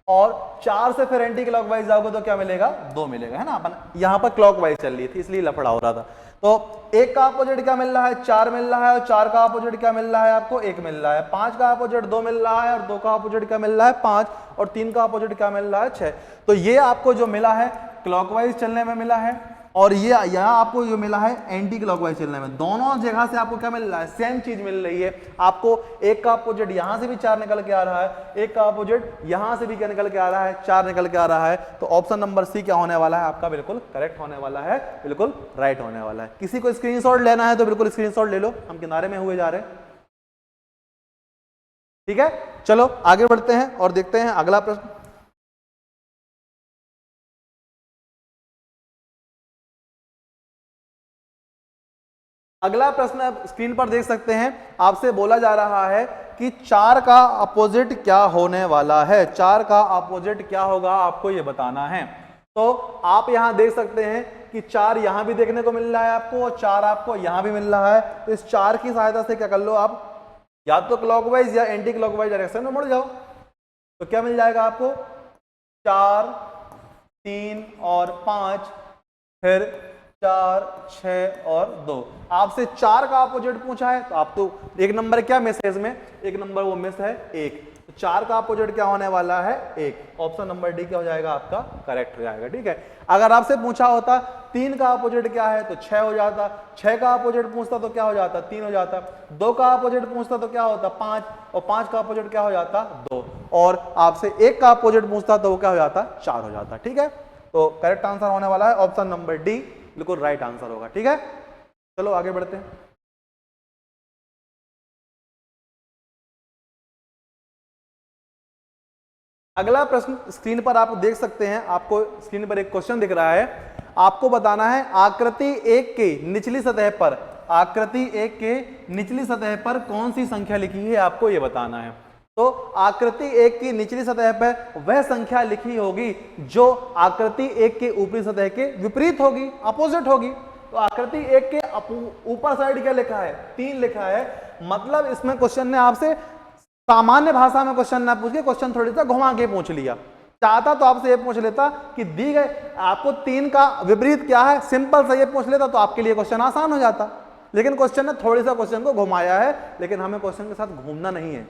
और 4 से फिर एंटी क्लॉकवाइज जाओगे तो क्या मिलेगा, 2 मिलेगा, है ना। अपन यहां पर क्लॉकवाइज चल रही थी इसलिए लफड़ा हो रहा था। तो 1 का अपोजिट क्या मिल रहा है, 4 मिल रहा है, और 4 का अपोजिट क्या मिल रहा है आपको, 1 मिल रहा है। 5 का अपोजिट 2 मिल रहा है, और 2 का अपोजिट क्या मिल रहा है, 5, और 3 का अपोजिट क्या मिल रहा है, 6। तो ये आपको जो मिला है क्लॉकवाइज चलने में मिला है, और ये यहाँ आपको जो मिला है एंटी क्लॉकवाइज चलने में। दोनों जगह से आपको क्या मिल रहा है, सेम चीज मिल रही है आपको। 1 का अपोजिट यहां से भी 4 निकल के आ रहा है, 1 का अपोजिट यहां से भी क्या निकल के आ रहा है, 4 निकल के आ रहा है। तो ऑप्शन नंबर सी क्या होने वाला है आपका, बिल्कुल करेक्ट होने वाला है, बिल्कुल राइट होने वाला है। किसी को स्क्रीनशॉट लेना है तो बिल्कुल स्क्रीनशॉट ले लो, हम किनारे में हुए जा रहे हैं। ठीक है, चलो आगे बढ़ते हैं और देखते हैं अगला प्रश्न। अगला प्रश्न आप स्क्रीन पर देख सकते हैं, आपसे बोला जा रहा है कि 4 का अपोजिट क्या होने वाला है। 4 का अपोजिट क्या होगा आपको ये बताना है। तो आप यहां देख सकते हैं कि 4 यहां भी देखने को मिल रहा है आपको, और 4 आपको यहां भी मिल रहा है। तो इस 4 की सहायता से क्या कर लो आप, या तो क्लॉकवाइज या एंटी क्लॉकवाइज डायरेक्शन में मुड़ जाओ। तो क्या मिल जाएगा आपको, 4 3 और 5, फिर 4 6 और 2। आपसे 4 का अपोजिट पूछा है, तो आप तो एक नंबर क्या मिस है इसमें, एक नंबर वो मिस है 1। तो 4 का अपोजिट क्या होने वाला है, 1। ऑप्शन नंबर डी क्या हो जाएगा आपका, करेक्ट हो जाएगा। ठीक है, अगर आपसे पूछा होता 3 का अपोजिट क्या है तो 6 हो जाता। 6 का अपोजिट पूछता तो क्या हो जाता, 3 हो जाता। 2 का अपोजिट पूछता तो क्या होता, 5, और 5 का अपोजिट क्या हो जाता, 2। और आपसे 1 का अपोजिट पूछता तो वो क्या हो जाता, 4 हो जाता। ठीक है, तो करेक्ट आंसर होने वाला है ऑप्शन नंबर डी, बिल्कुल राइट आंसर होगा। ठीक है, चलो आगे बढ़ते हैं। अगला प्रश्न स्क्रीन पर आप देख सकते हैं, आपको स्क्रीन पर एक क्वेश्चन दिख रहा है। आपको बताना है आकृति 1 के निचली सतह पर, आकृति 1 के निचली सतह पर कौन सी संख्या लिखी है, आपको यह बताना है। तो आकृति 1 की निचली सतह पर वह संख्या लिखी होगी जो आकृति 1 के ऊपरी सतह के विपरीत होगी, अपोजिट होगी। तो आकृति 1 के ऊपर साइड क्या लिखा है, 3 लिखा है। मतलब इसमें क्वेश्चन ने आपसे सामान्य भाषा में क्वेश्चन ना पूछ के क्वेश्चन थोड़ी सा घुमा के पूछ लिया। चाहता तो आपसे ये पूछ लेता कि दी गए आपको 3 का विपरीत क्या है, सिंपल से ये पूछ लेता तो आपके लिए क्वेश्चन आसान हो जाता। लेकिन क्वेश्चन ने थोड़ी सा क्वेश्चन को घुमाया है, लेकिन हमें क्वेश्चन के साथ घूमना नहीं है।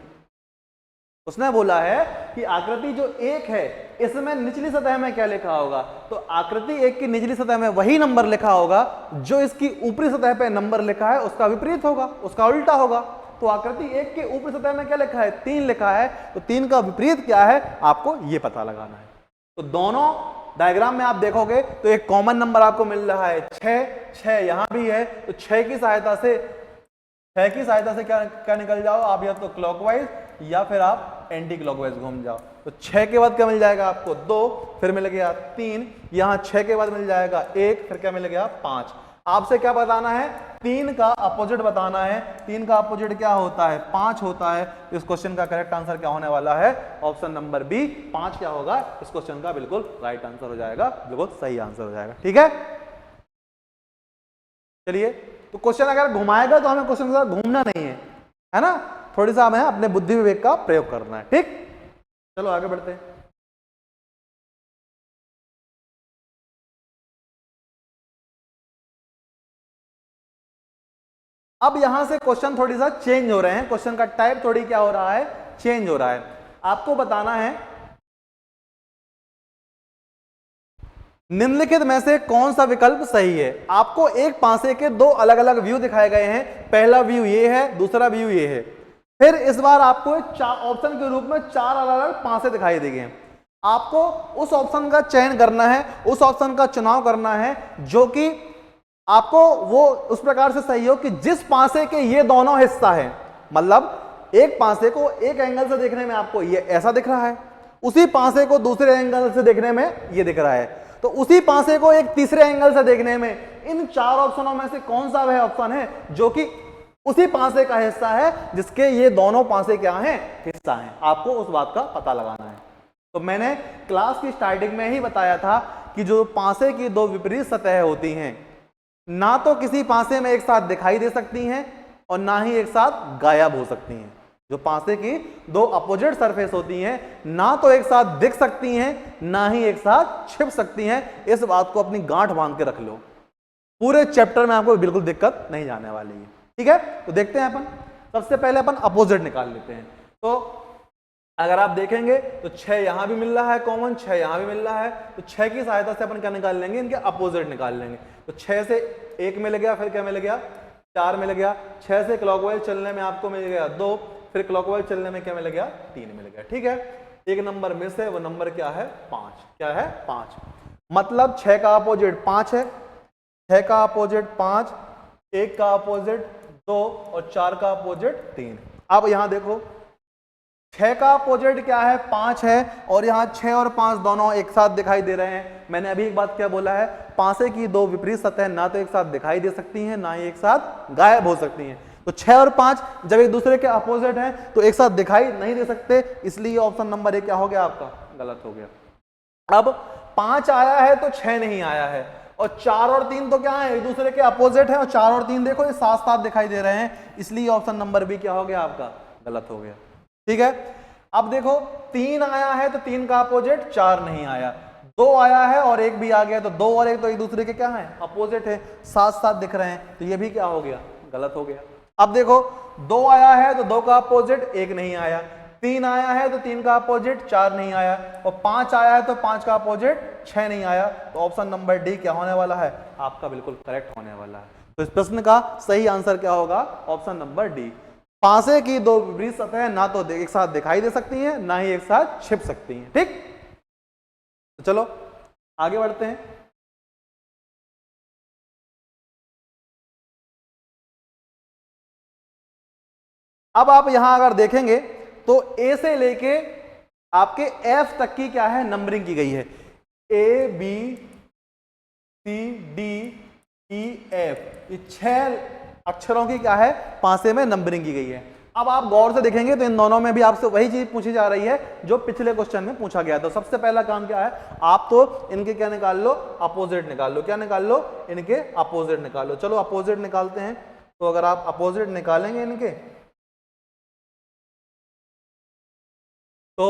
उसने बोला है कि आकृति जो 1 है इसमें निचली सतह में क्या लिखा होगा। तो आकृति 1 की निचली सतह में वही नंबर लिखा होगा जो इसकी ऊपरी सतह पे नंबर लिखा है उसका विपरीत होगा, उसका उल्टा होगा। तो आकृति 1 के ऊपरी सतह में क्या लिखा है, 3 लिखा है। तो 3 का विपरीत क्या है आपको ये पता लगाना है। तो दोनों डायग्राम में आप देखोगे तो एक कॉमन नंबर आपको मिल रहा है 6 यहां भी है। तो 6 की सहायता से क्या निकल जाओ आप, या तो क्लॉकवाइज या फिर आप एंटी क्लॉकवाइज घूम जाओ। तो 6 के बाद क्या मिल जाएगा आपको, 2, फिर मिल गया 3, यहां 6 के बाद मिल जाएगा 1, फिर क्या मिल गया 5। आपसे क्या बताना है, 3 का अपोजिट बताना है। 3 का अपोजिट क्या होता है, 5 होता है। इस क्वेश्चन का करेक्ट आंसर क्या होने वाला है, ऑप्शन नंबर बी, 5 क्या होगा इस क्वेश्चन का बिल्कुल राइट आंसर हो जाएगा, बिल्कुल सही आंसर हो जाएगा। ठीक है, चलिए, तो क्वेश्चन अगर घुमाएगा तो हमें क्वेश्चन के साथ घूमना नहीं है ना। थोड़ी सा हमें अपने बुद्धि विवेक का प्रयोग करना है। ठीक, चलो आगे बढ़ते हैं। अब यहां से क्वेश्चन थोड़ी सा चेंज हो रहे हैं, क्वेश्चन का टाइप थोड़ी क्या हो रहा है, चेंज हो रहा है। आपको बताना है निम्नलिखित में से कौन सा विकल्प सही है। आपको एक पासे के दो अलग अलग व्यू दिखाए गए हैं, पहला व्यू ये है, दूसरा व्यू ये है। फिर इस बार आपको ऑप्शन के रूप में चार अलग अलग पासे दिखाई देंगे। आपको उस ऑप्शन का चयन करना है, उस ऑप्शन का चुनाव करना है जो कि आपको वो उस प्रकार से सही हो कि जिस पासे के ये दोनों हिस्सा है, मतलब एक पासे को एक एंगल से देखने में आपको ये ऐसा दिख रहा है, उसी पासे को दूसरे एंगल से देखने में ये दिख रहा है, तो उसी पासे को एक तीसरे एंगल से देखने में इन चार ऑप्शनों में से कौन सा वह ऑप्शन है जो कि उसी पासे का हिस्सा है जिसके ये दोनों पासे क्या हैं, हिस्सा हैं। आपको उस बात का पता लगाना है। तो मैंने क्लास की स्टार्टिंग में ही बताया था कि जो पासे की दो विपरीत सतह होती हैं, ना तो किसी पासे में एक साथ दिखाई दे सकती हैं और ना ही एक साथ गायब हो सकती हैं। जो पासे की दो अपोजिट सरफेस होती हैं, ना तो एक साथ दिख सकती हैं, ना ही एक साथ छिप सकती हैं। इस बात को अपनी गांठ बांध के रख लो, पूरे चैप्टर में आपको बिल्कुल दिक्कत नहीं जाने वाली है। ठीक है, तो देखते हैं अपन। सबसे पहले अपन अपोजिट निकाल लेते हैं। तो अगर आप देखेंगे तो 6 यहां भी मिल रहा है कॉमन, 6 यहां भी मिल रहा है, तो 6 की सहायता से अपन क्या निकाल लेंगे, इनके अपोजिट निकाल लेंगे। तो 6 से 1 मिल गया, फिर क्या मिल गया, 4 मिल गया। 6 से क्लॉकवाइज चलने में आपको मिल गया 2, फिर क्लॉकवाइज चलने में क्या मिल गया, 3 मिल गया। ठीक है, एक नंबर मिस है, वो नंबर क्या है, 5। क्या है, 5। मतलब 6 का अपोजिट 5 है, 6 का अपोजिट 5, 1 का अपोजिट 2 और 4 का अपोजिट 3। अब यहां देखो 6 का अपोजिट क्या है, 5 है, और यहाँ 6 और 5 दोनों एक साथ दिखाई दे रहे हैं। मैंने अभी एक बात क्या बोला है, पासे की दो विपरीत सतह ना तो एक साथ दिखाई दे सकती हैं, ना ही एक साथ गायब हो सकती हैं। तो 6 और 5 जब एक दूसरे के अपोजिट हैं तो एक साथ दिखाई नहीं दे सकते, इसलिए ऑप्शन नंबर 1 क्या हो गया आपका, गलत हो गया। अब 5 आया है तो 6 नहीं आया है, और 4 और 3 तो क्या है, एक दूसरे के अपोजिट है, और 4 और 3 देखो ये साथ साथ दिखाई दे रहे हैं, इसलिए ऑप्शन नंबर बी क्या हो गया आपका, गलत हो गया। ठीक है, अब देखो 3 आया है तो 3 का अपोजिट 4 नहीं आया, 2 आया है और 1 भी आ गया, तो 2 और 1 तो एक दूसरे के क्या है, अपोजिट है, साथ साथ दिख रहे हैं, तो ये भी क्या हो गया, गलत हो गया। अब देखो 2 आया है तो 2 का अपोजिट 1 नहीं आया, 3 आया है तो 3 का अपोजिट 4 नहीं आया, और 5 आया है तो 5 का अपोजिट 6 नहीं आया, तो ऑप्शन नंबर डी क्या होने वाला है आपका, बिल्कुल करेक्ट होने वाला है। तो इस प्रश्न का सही आंसर क्या होगा, ऑप्शन नंबर डी। पासे की दो विपरीत सतह ना तो एक साथ दिखाई दे सकती हैं, ना ही एक साथ छिप सकती हैं। ठीक, तो चलो आगे बढ़ते हैं। अब आप यहां अगर देखेंगे तो ए से लेके आपके एफ तक की क्या है, नंबरिंग की गई है। A B C D E F, ये 6 अक्षरों की क्या है, पासे में नंबरिंग की गई है। अब आप गौर से देखेंगे तो इन दोनों में भी आपसे वही चीज पूछी जा रही है जो पिछले क्वेश्चन में पूछा गया था। सबसे पहला काम क्या है, आप तो इनके क्या निकाल लो, अपोजिट निकाल लो। क्या निकाल लो, इनके अपोजिट निकाल लो। चलो अपोजिट निकालते हैं। तो अगर आप अपोजिट निकालेंगे इनके, तो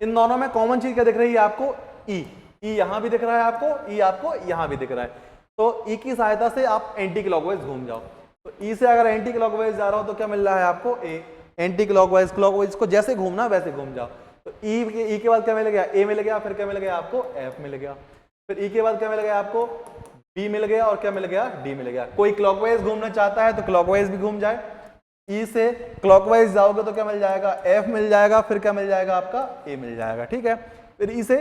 इन दोनों में कॉमन चीज क्या दिख रही है आपको, ई। ई यहां भी दिख रहा है आपको, ई आपको यहां भी दिख रहा है। तो ई की सहायता से आप एंटी क्लॉकवाइज घूम जाओ। तो ई से अगर एंटी क्लॉकवाइज जा रहा हो तो क्या मिल रहा है आपको, ए। एंटी क्लॉकवाइज क्लॉकवाइज को जैसे घूमना वैसे घूम जाओ। तो ई के बाद क्या मिल गया, ए मिल गया, फिर क्या मिल गया आपको, एफ मिल गया, फिर ई के बाद क्या मिल गया आपको, बी मिल गया, और क्या मिल गया, डी मिल गया। कोई क्लॉकवाइज घूमना चाहता है तो क्लॉकवाइज भी घूम जाए। ई से क्लॉकवाइज जाओगे तो क्या मिल जाएगा, एफ मिल जाएगा, फिर क्या मिल जाएगा आपका, ए मिल जाएगा। ठीक है, फिर ई से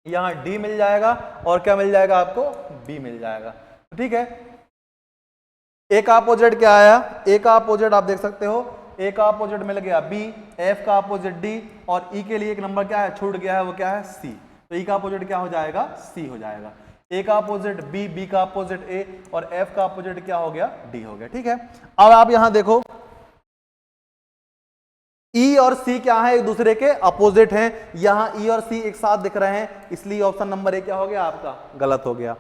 यहां डी मिल जाएगा, और क्या मिल जाएगा आपको, बी मिल जाएगा। ठीक है, ए का अपोजिट क्या आया, ए का अपोजिट आप देख सकते हो, ए का अपोजिट मिल गया बी, एफ का अपोजिट डी, और ई के लिए एक नंबर क्या है, छूट गया है, वो क्या है, सी। तो ई का अपोजिट क्या हो जाएगा, सी हो जाएगा। ए का अपोजिट बी, बी का अपोजिट ए, और एफ का अपोजिट क्या हो गया, डी हो गया। ठीक है, अब आप यहां देखो ई और सी क्या है, एक दूसरे के अपोजिट हैं। यहां ई और सी एक साथ दिख रहे हैं, इसलिए ऑप्शन नंबर ए क्या हो गया आपका, गलत हो गया।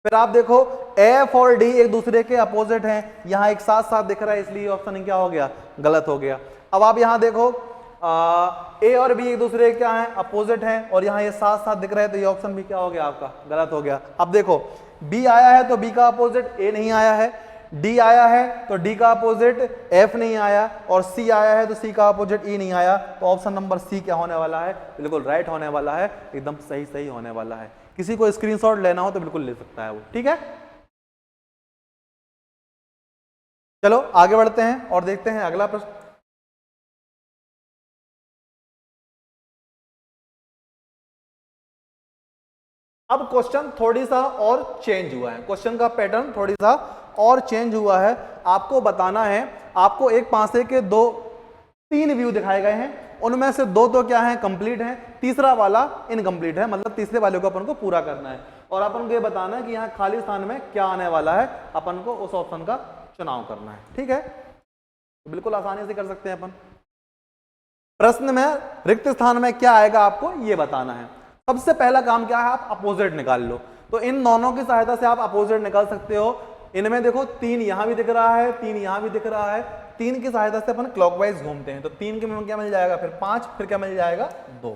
फिर आप देखो एफ और डी एक दूसरे के अपोजिट हैं, यहां एक साथ साथ दिख रहा है, इसलिए ऑप्शन क्या हो गया, गलत हो गया। अब आप यहां देखो ए और बी एक दूसरे के क्या है, अपोजिट हैं, और यहाँ ये साथ साथ दिख रहे हैं, तो ये ऑप्शन भी क्या हो गया आपका, गलत हो गया। अब देखो बी आया है तो बी का अपोजिट ए नहीं आया है, डी आया है तो डी का अपोजिट एफ नहीं आया, और सी आया है तो सी का अपोजिट ई नहीं आया। तो ऑप्शन नंबर सी क्या होने वाला है, बिल्कुल राइट होने वाला है, एकदम सही सही होने वाला है। किसी को स्क्रीनशॉट लेना हो तो बिल्कुल ले सकता है वो, ठीक है। चलो आगे बढ़ते हैं और देखते हैं अगला प्रश्न। अब क्वेश्चन थोड़ी सा और चेंज हुआ है, क्वेश्चन का पैटर्न थोड़ी सा और चेंज हुआ है। आपको बताना है, आपको एक पासे के तीन व्यू दिखाए गए हैं, उनमें से दो तो क्या है, कंप्लीट है, तीसरा वाला इनकम्प्लीट है, मतलब तीसरे वाले को अपन को पूरा करना है, और अपन को ये बताना है कि यहाँ खाली स्थान में क्या आने वाला है, अपन को उस ऑप्शन का चुनाव करना है, ठीक है। तो बिल्कुल आसानी से कर सकते हैं अपन। प्रश्न में रिक्त स्थान में क्या आएगा आपको ये बताना है। सबसे पहला काम क्या है, आप अपोजिट निकाल लो। तो इन दोनों की सहायता से आप अपोजिट निकाल सकते हो। इनमें देखो 3 यहां भी दिख रहा है, 3 यहां भी दिख रहा है, 3 की सहायता से अपन क्लॉकवाइज घूमते हैं। तो 3 के में क्या मिल जाएगा, फिर 5, फिर क्या मिल जाएगा 2,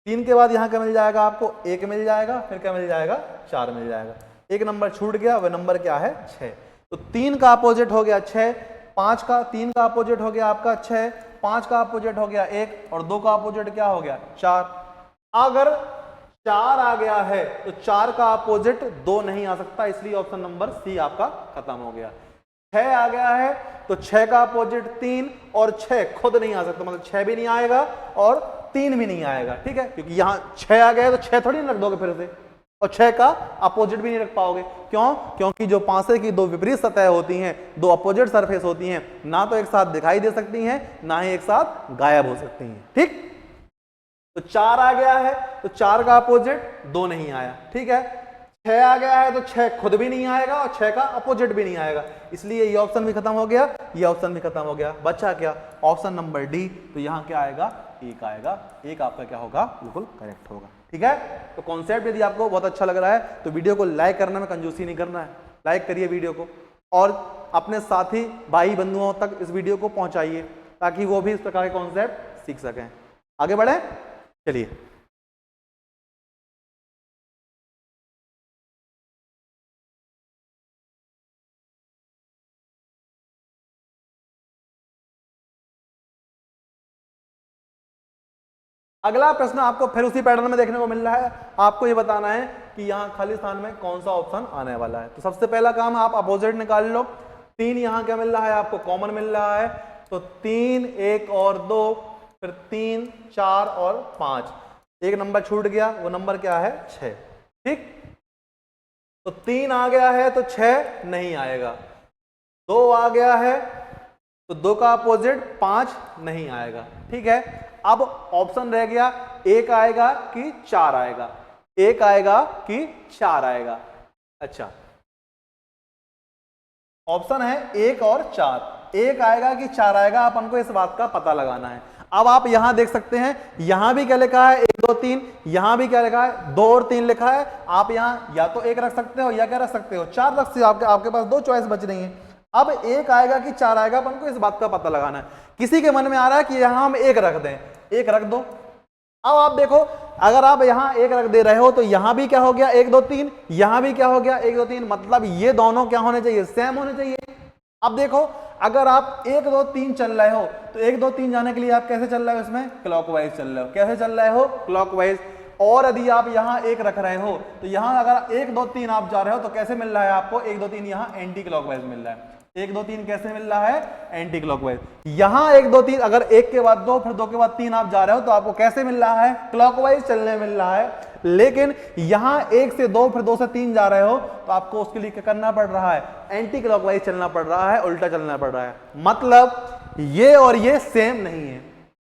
3 के बाद यहां क्या मिल जाएगा आपको 1 मिल जाएगा, फिर क्या मिल जाएगा 4 मिल जाएगा। एक नंबर छूट गया, वह नंबर क्या है 6। तो 3 का अपोजिट हो गया 6, 5 का 3 का अपोजिट हो गया आपका 6, 5 का अपोजिट हो गया 1, और 2 का अपोजिट क्या हो गया 4। अगर 4 आ गया है तो 4 का अपोजिट 2 नहीं आ सकता, इसलिए ऑप्शन नंबर सी आपका खत्म हो गया। 6 आ गया है तो 6 का अपोजिट 3, और 6 खुद नहीं आ सकता, मतलब 6 भी नहीं आएगा और 3 भी नहीं आएगा, ठीक है, क्योंकि यहां 6 आ गया है तो 6 थोड़ी नहीं रख दोगे फिर से, और 6 का अपोजिट भी नहीं रख पाओगे। क्यों? क्योंकि जो पासे की 2 विपरीत सतह होती हैं, 2 अपोजिट सरफेस होती हैं, ना तो एक साथ दिखाई दे सकती हैं, ना ही एक साथ गायब हो सकती हैं, ठीक। तो 4 आ गया है तो 4 का अपोजिट 2 नहीं आया, ठीक है। 6 आ गया है तो 6 खुद भी नहीं आएगा और 6 का अपोजिट भी नहीं आएगा, इसलिए ये ऑप्शन भी खत्म हो गया, ये ऑप्शन भी खत्म हो गया। बचा क्या, ऑप्शन नंबर डी। तो यहां क्या आएगा, 1 आएगा, 1 आपका क्या होगा, बिल्कुल करेक्ट होगा, ठीक है। तो कॉन्सेप्ट यदि आपको बहुत अच्छा लग रहा है तो वीडियो को लाइक करने में कंजूसी नहीं करना है, लाइक करिए वीडियो को, और अपने साथी भाई बंधुओं तक इस वीडियो को पहुंचाइए, ताकि वो भी इस प्रकार के कॉन्सेप्ट सीख सकें। आगे बढ़े, चलिए। अगला प्रश्न आपको फिर उसी पैटर्न में देखने को मिल रहा है। आपको ये बताना है कि यहां खाली स्थान में कौन सा ऑप्शन आने वाला है। तो सबसे पहला काम आप अपोजिट निकाल लो। 3 यहां क्या मिल रहा है आपको, कॉमन मिल रहा है, तो 3, 1 और 2, फिर 3, 4 और 5, एक नंबर छूट गया, वो नंबर क्या है 6, ठीक। तो 3 आ गया है तो 6 नहीं आएगा, 2 आ गया है तो 2 का अपोजिट 5 नहीं आएगा, ठीक है। अब ऑप्शन रह गया 1 आएगा कि 4 आएगा, 1 आएगा कि 4 आएगा। अच्छा, ऑप्शन है 1 और 4, 1 आएगा कि 4 आएगा, अपन को इस बात का पता लगाना है। अब आप यहां देख सकते हैं, यहां भी क्या लिखा है 1 2 3, यहां भी क्या लिखा है 2 और 3 लिखा है। आप यहां या तो 1 रख सकते हो या क्या रख सकते हो 4 रख सकते हो, आपके पास 2 चॉइस बच रही है। अब 1 आएगा कि 4 आएगा, अपन को इस बात का पता लगाना है। किसी के मन में आ रहा है कि यहां हम 1 रख दें, 1 रख दो। अब आप देखो, अगर आप यहां 1 रख दे रहे हो तो यहां भी क्या हो गया 1 2 3, यहां भी क्या हो गया 1 2 3, मतलब ये दोनों क्या होने चाहिए, सेम होने चाहिए। अब देखो, अगर आप 1 2 3 चल रहे हो तो 1 2 3 जाने के लिए आप कैसे चल रहे हो, इसमें क्लॉकवाइज चल रहे हो। कैसे चल रहे हो, क्लॉकवाइज। और यदि आप यहां 1 रख रहे हो तो यहां अगर 1 2 3 आप जा रहे हो तो कैसे मिल रहा है आपको 1 2 3, यहां एंटी क्लॉकवाइज मिल रहा है। 1 2 3 कैसे मिल रहा है, एंटी क्लॉकवाइज। यहां 1 2 3, अगर 1 के बाद 2 फिर 2 के बाद 3 आप जा रहे हो तो आपको कैसे मिल रहा है, क्लॉकवाइज चलने मिल रहा है। लेकिन यहां 1 से 2 फिर 2 से 3 जा रहे हो तो आपको उसके लिए क्या करना पड़ रहा है, एंटी क्लॉकवाइज चलना पड़ रहा है, उल्टा चलना पड़ रहा है। मतलब ये और ये सेम नहीं है।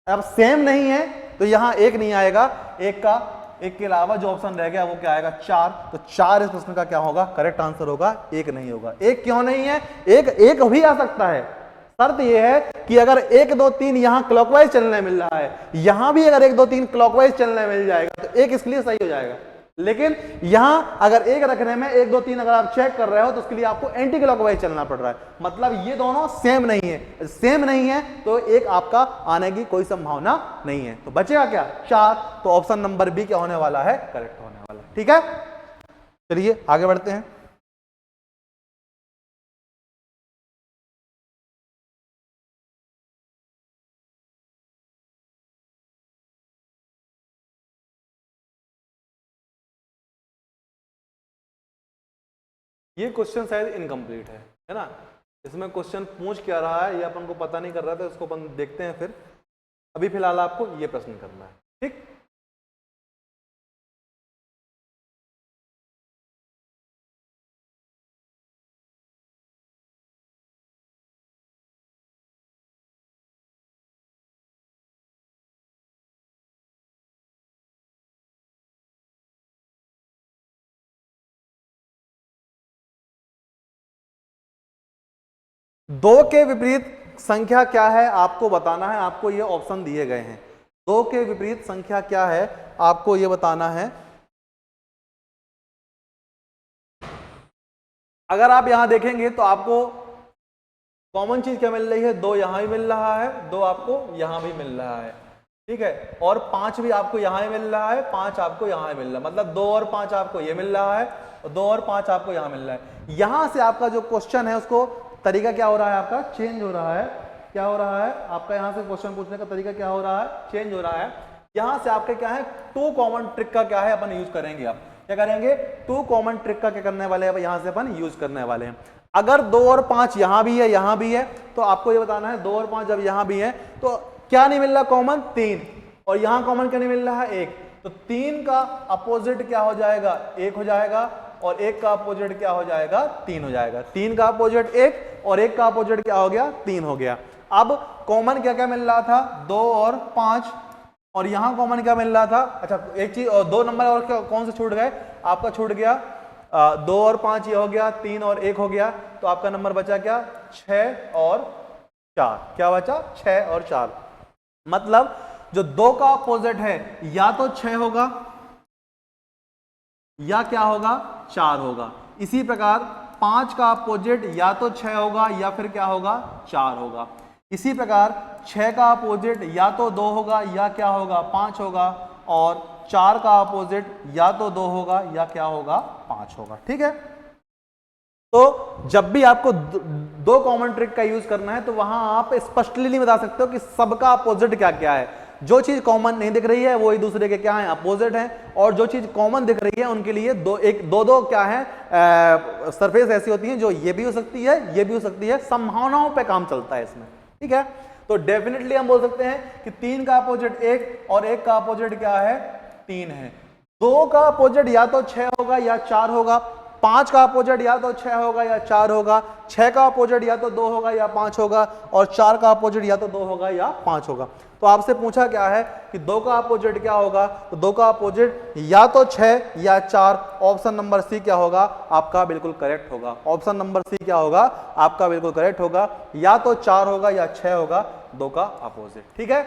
अब सेम नहीं है तो यहां 1 नहीं आएगा, 1 के अलावा जो ऑप्शन रह गया वो क्या आएगा 4। तो 4 इस प्रश्न का क्या होगा, करेक्ट आंसर होगा, 1 नहीं होगा। 1 क्यों नहीं है, 1 भी आ सकता है, शर्त यह है कि अगर 1 2 3 यहां क्लॉकवाइज चलने मिल रहा है, यहां भी अगर 1 2 3 क्लॉकवाइज चलने मिल जाएगा तो 1 इसके लिए सही हो जाएगा। लेकिन यहां अगर एक रखने में 1 2 3 अगर आप चेक कर रहे हो तो उसके लिए आपको एंटी क्लॉकवाइज चलना पड़ रहा है, मतलब ये दोनों सेम नहीं है। सेम नहीं है तो एक आपका आने की कोई संभावना नहीं है, तो बचेगा क्या 4। तो ऑप्शन नंबर बी क्या होने वाला है, करेक्ट होने वाला है। ठीक है, चलिए आगे बढ़ते हैं। ये क्वेश्चन शायद इनकम्प्लीट है ना, इसमें क्वेश्चन पूछ क्या रहा है ये अपन को पता नहीं कर रहा था, इसको अपन देखते हैं फिर। अभी फिलहाल आपको ये प्रश्न करना है, ठीक। दो के विपरीत संख्या क्या है आपको बताना है, आपको ये ऑप्शन दिए गए हैं। दो के विपरीत संख्या क्या है आपको ये बताना है। अगर आप यहां देखेंगे तो आपको कॉमन चीज क्या मिल रही है, 2 यहां भी मिल रहा है, 2 आपको यहां भी मिल रहा है, ठीक है, और 5 भी आपको यहां ही मिल रहा है, 5 आपको यहां मिल रहा है, मतलब 2 और 5 आपको ये मिल रहा है और 2 और 5 आपको यहां मिल रहा है। यहां से आपका जो क्वेश्चन है उसको तरीका क्या हो रहा है, आपका चेंज हो रहा है। क्या हो रहा है आपका, यहां से क्वेश्चन पूछने का तरीका क्या हो रहा है, चेंज हो रहा है। यहां से आपके क्या है, 2 कॉमन ट्रिक का क्या है अपन यूज करेंगे। आप क्या करेंगे, 2 कॉमन ट्रिक का क्या करने वाले हैं, यहां से अपन यूज करने वाले हैं। अगर 2 और 5 यहां भी है यहां भी है तो आपको ये बताना है 2 और 5 जब यहां भी है तो क्या नहीं मिल रहा कॉमन, 3, और यहां कॉमन क्या नहीं मिल रहा है, 1। तो 3 का अपोजिट क्या हो जाएगा, 1 हो जाएगा, और 1 का अपोजिट क्या हो जाएगा, 3 हो जाएगा। 3 का अपोजिट 1 और 1 का अपोजिट क्या हो गया, 3 हो गया। अब कॉमन क्या क्या मिल रहा था, 2 और 5, और यहां कॉमन क्या मिल रहा था, अच्छा एक चीज और 2 नंबर और क्या कौन से छूट गए, आपका छूट गया 2 और 5 ये हो गया, 3 और 1 हो गया, तो आपका नंबर बचा क्या, 6 और 4। क्या बचा, 6 और 4। मतलब जो 2 का अपोजिट है या तो 6 होगा या क्या होगा, 4 होगा। इसी प्रकार 5 का अपोजिट या तो 6 होगा या फिर क्या होगा, 4 होगा। इसी प्रकार 6 का अपोजिट या तो 2 होगा या क्या होगा, 5 होगा, और 4 का अपोजिट या तो 2 होगा या क्या होगा, 5 होगा। ठीक है, तो जब भी आपको 2 कॉमन ट्रिक का यूज करना है तो वहां आप स्पष्टली नहीं बता सकते हो कि सबका अपोजिट क्या क्या है। जो चीज कॉमन नहीं दिख रही है वो एक दूसरे के क्या है, अपोजिट है, और जो चीज कॉमन दिख रही है उनके लिए दो क्या है, सरफेस ऐसी होती हैं जो ये भी हो सकती है ये भी हो सकती है, संभावनाओं पे काम चलता है इसमें। ठीक है, तो डेफिनेटली हम बोल सकते हैं कि 3 का अपोजिट 1 और 1 का अपोजिट क्या है, 3 है। 2 का अपोजिट या तो 6 होगा या 4 होगा, 5 का अपोजिट या तो 6 होगा या 4 होगा, 6 का अपोजिट या तो 2 होगा या 5 होगा, और 4 का अपोजिट या तो 2 होगा या 5 होगा। तो आपसे पूछा क्या है कि 2 का अपोजिट क्या होगा, तो 2 का अपोजिट या तो 6 या 4। ऑप्शन नंबर सी क्या होगा, आपका बिल्कुल करेक्ट होगा। ऑप्शन नंबर सी क्या होगा, आपका बिल्कुल करेक्ट होगा, या तो 4 होगा या 6 होगा, 2 का अपोजिट। ठीक है,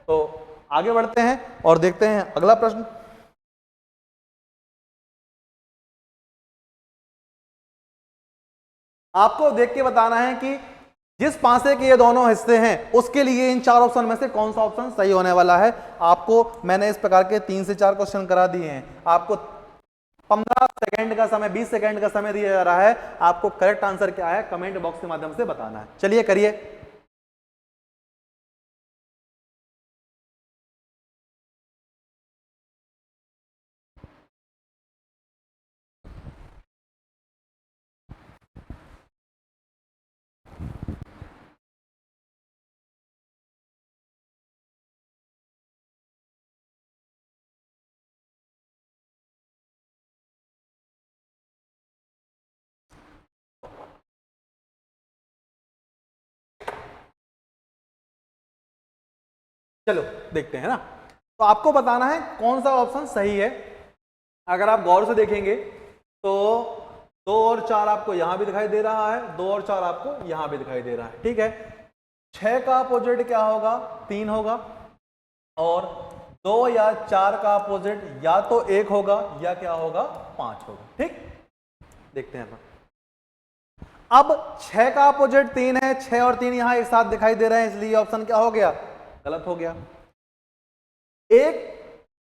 तो आगे बढ़ते हैं और देखते हैं अगला प्रश्न। आपको देख के बताना है कि जिस पासे के ये दोनों हिस्से हैं उसके लिए इन 4 ऑप्शन में से कौन सा ऑप्शन सही होने वाला है। आपको मैंने इस प्रकार के 3 से 4 क्वेश्चन करा दिए हैं। आपको 15 सेकंड का समय, 20 सेकंड का समय दिया जा रहा है। आपको करेक्ट आंसर क्या है कमेंट बॉक्स के माध्यम से बताना है। चलिए करिए। चलो देखते हैं ना, तो आपको बताना है कौन सा ऑप्शन सही है। अगर आप गौर से देखेंगे तो 2 और 4 आपको यहां भी दिखाई दे रहा है, 2 और 4 आपको यहां भी दिखाई दे रहा है। ठीक है, 6 का अपोजिट क्या होगा, 3 होगा, और 2 या 4 का अपोजिट या तो 1 होगा या क्या होगा 5 होगा। ठीक, देखते हैं अब 6 का अपोजिट 3 है, 6 और 3 यहां एक साथ दिखाई दे रहे हैं, इसलिए ऑप्शन क्या हो गया, गलत हो गया। 1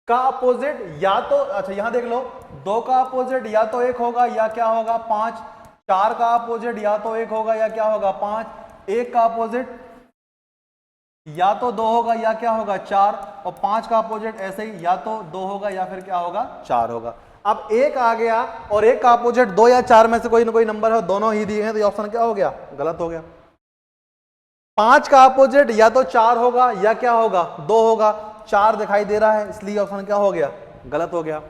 का अपोजिट या तो, अच्छा यहां देख लो, 2 का अपोजिट या तो 1 होगा या क्या होगा 5, 4 का अपोजिट या तो 1 होगा या क्या होगा 5, 1 का अपोजिट या तो 2 होगा या क्या होगा 4, और 5 का अपोजिट ऐसे ही या तो 2 होगा या फिर क्या होगा 4 होगा। अब 1 आ गया और 1 का अपोजिट 2 या 4 में से कोई ना कोई नंबर है, दोनों ही दिए हैं, तो ये ऑप्शन क्या हो गया, गलत हो गया। 5 का अपोजिट या तो 4 होगा या क्या होगा 2 होगा, 4 दिखाई दे रहा है, इसलिए ऑप्शन क्या हो गया, गलत हो गया।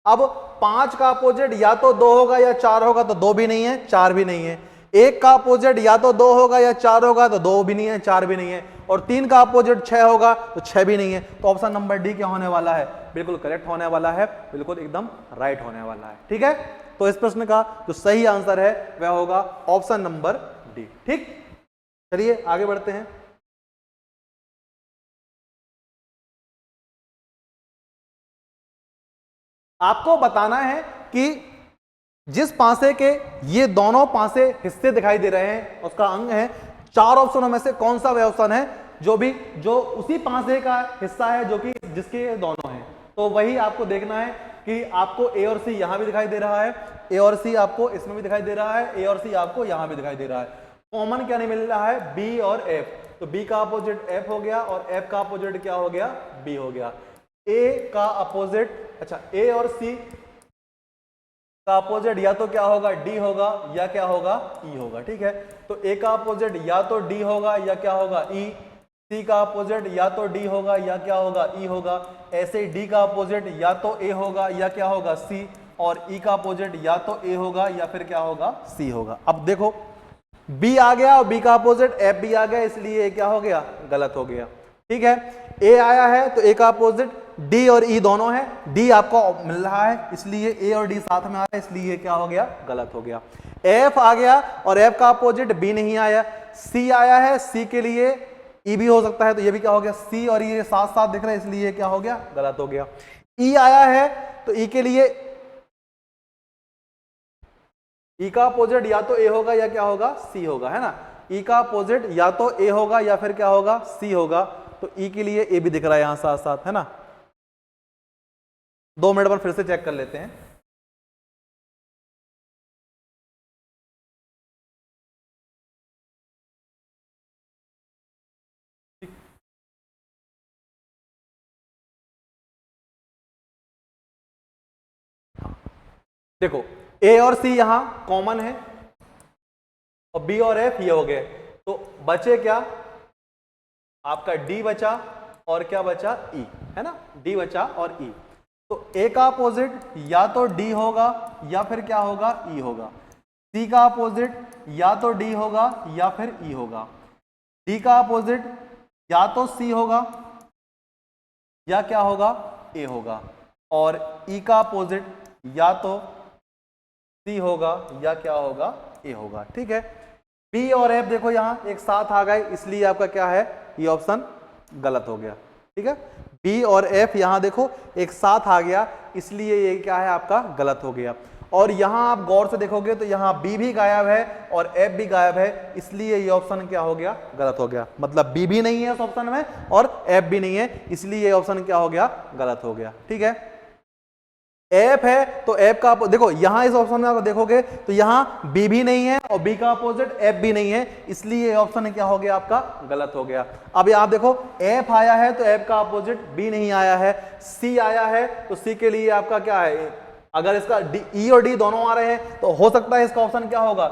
अब 5 का अपोजिट या तो 2 होगा या 4 होगा, तो 2 भी नहीं है 4 भी नहीं है। 1 का अपोजिट या तो 2 होगा या 4 होगा, तो 2 भी नहीं है 4 भी नहीं है। और 3 का अपोजिट 6 होगा तो 6 भी नहीं है। तो ऑप्शन नंबर डी क्या होने वाला है, बिल्कुल करेक्ट होने वाला है, बिल्कुल एकदम राइट होने वाला है। ठीक है, तो इस प्रश्न का जो सही आंसर है वह होगा ऑप्शन नंबर डी। ठीक, चलिए आगे बढ़ते हैं। आपको बताना है कि जिस पासे के ये दोनों पासे हिस्से दिखाई दे रहे हैं उसका अंग है, 4 ऑप्शनों में से कौन सा वह ऑप्शन है जो उसी पासे का हिस्सा है जो कि जिसके दोनों हैं। तो वही आपको देखना है कि आपको ए और सी यहां भी दिखाई दे रहा है, ए और सी आपको इसमें भी दिखाई दे रहा है, ए और सी आपको यहां भी दिखाई दे रहा है। कॉमन क्या नहीं मिल रहा है, बी और एफ। तो बी का अपोजिट एफ हो गया और एफ का अपोजिट क्या हो गया, बी हो गया। ए का अपोजिट, अच्छा ए और सी का अपोजिट या तो क्या होगा डी होगा या क्या होगा ई होगा। ठीक है, तो ए का अपोजिट या तो डी होगा या क्या होगा ई, सी का अपोजिट या तो डी होगा या क्या होगा ई होगा। ऐसे डी का अपोजिट या तो ए होगा या क्या होगा सी, और ई का अपोजिट या तो ए होगा या फिर क्या होगा सी होगा। अब देखो बी आ गया और बी का अपोजिट एफ भी आ गया, इसलिए ए क्या हो गया, गलत हो गया। ठीक है, ए आया है तो ए का अपोजिट डी और ई दोनों है, डी आपको मिल रहा है इसलिए ए और डी साथ में आ रहा है, इसलिए क्या हो गया, गलत हो गया। एफ आ गया और एफ का अपोजिट बी नहीं आया, सी आया है, सी के लिए ई भी हो सकता है, तो ये भी क्या हो गया, सी और ये साथ साथ दिख रहे हैं, इसलिए क्या हो गया, गलत हो गया। ई आया है तो ई के लिए ई का अपोजिट या तो ए होगा या क्या होगा सी होगा, है ना। ई का अपोजिट या तो ए होगा या फिर क्या होगा सी होगा, तो ई के लिए ए भी दिख रहा है यहां साथ साथ, है ना। 2 मिनट पर फिर से चेक कर लेते हैं। देखो ए और सी यहां कॉमन है और बी और एफ ये हो गए, तो बचे क्या, आपका डी बचा और क्या बचा ई, है ना, डी बचा और ई। तो ए का अपोजिट या तो डी होगा या फिर क्या होगा ई होगा, सी का अपोजिट या तो डी होगा या फिर ई होगा, डी का अपोजिट या तो सी होगा या क्या होगा ए होगा, और ई का अपोजिट या तो सी होगा या क्या होगा ए होगा। ठीक है, बी और एफ देखो यहां एक साथ आ गए, इसलिए आपका क्या है, ये ऑप्शन गलत हो गया। ठीक है, बी और एफ यहां देखो एक साथ आ गया, इसलिए ये क्या है आपका गलत हो गया। और यहां आप गौर से देखोगे तो यहां बी भी गायब है और एफ भी गायब है, इसलिए ये ऑप्शन क्या हो गया, गलत हो गया। मतलब बी भी नहीं है इस ऑप्शन में और एफ भी नहीं है, इसलिए ये ऑप्शन क्या हो गया, गलत हो गया। ठीक है, एफ है तो एफ का देखो यहां इस ऑप्शन में आप देखोगे तो यहां बी भी नहीं है और बी का अपोजिट एफ भी नहीं है, इसलिए ऑप्शन क्या हो गया आपका, गलत हो गया। अब आप देखो एफ आया है तो एफ का अपोजिट बी नहीं आया है, सी आया है तो सी के लिए आपका क्या है, अगर इसका ई और डी दोनों आ रहे हैं तो हो सकता है इसका ऑप्शन क्या होगा,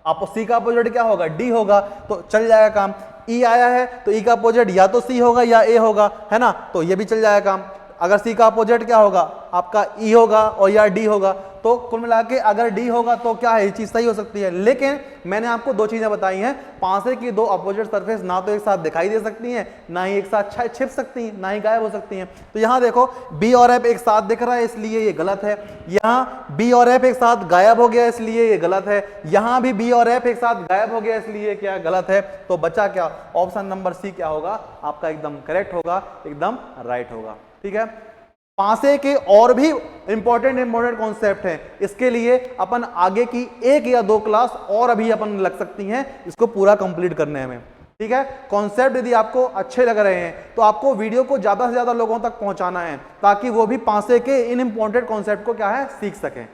आप सी का अपोजिट क्या होगा, डी होगा, तो चल जाएगा काम। ई आया है तो ई का अपोजिट या तो सी होगा या ए होगा, है ना, तो ये भी चल जाएगा काम। अगर सी का अपोजिट क्या होगा आपका ई होगा और या डी होगा, तो कुल मिला के अगर डी होगा तो क्या है, ये चीज सही हो सकती है। लेकिन मैंने आपको 2 चीजें बताई हैं, पासे की 2 अपोजिट सरफेस ना तो एक साथ दिखाई दे सकती हैं, ना ही एक साथ छिप सकती हैं, ना ही गायब हो सकती हैं। तो यहां देखो बी और एफ एक साथ दिख रहा है, इसलिए ये गलत है। यहां बी और एफ एक साथ गायब हो गया, इसलिए ये गलत है। यहां भी बी और एफ एक साथ गायब हो गया, इसलिए क्या गलत है। तो बचा क्या, ऑप्शन नंबर सी क्या होगा आपका एकदम करेक्ट होगा, एकदम राइट होगा। ठीक है। पासे के और भी इंपॉर्टेंट कॉन्सेप्ट हैं, इसके लिए अपन आगे की 1 या 2 क्लास और अभी अपन लग सकती हैं इसको पूरा कंप्लीट करने में, ठीक है। कॉन्सेप्ट यदि आपको अच्छे लग रहे हैं तो आपको वीडियो को ज्यादा से ज्यादा लोगों तक पहुंचाना है ताकि वो भी पासे के इन इंपॉर्टेंट कॉन्सेप्ट को क्या है सीख सकें,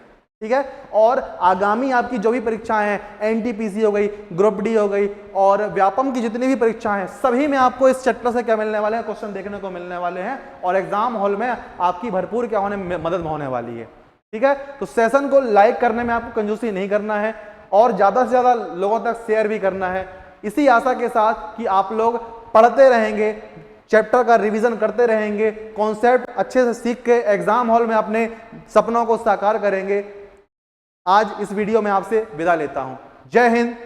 ठीक है। और आगामी आपकी जो भी परीक्षाएं हैं, एनटीपीसी हो गई, ग्रुप डी हो गई और व्यापम की जितनी भी परीक्षाएं हैं, सभी में आपको इस चैप्टर से क्या मिलने वाले हैं, क्वेश्चन देखने को मिलने वाले हैं और एग्जाम हॉल में आपकी भरपूर क्या होने मदद होने वाली है, ठीक है। तो सेशन को लाइक करने में आपको कंजूसी नहीं करना है और ज्यादा से ज्यादा लोगों तक शेयर भी करना है, इसी आशा के साथ कि आप लोग पढ़ते रहेंगे, चैप्टर का रिवीजन करते रहेंगे, कॉन्सेप्ट अच्छे से सीख के एग्जाम हॉल में अपने सपनों को साकार करेंगे। आज इस वीडियो में आपसे विदा लेता हूं। जय हिंद,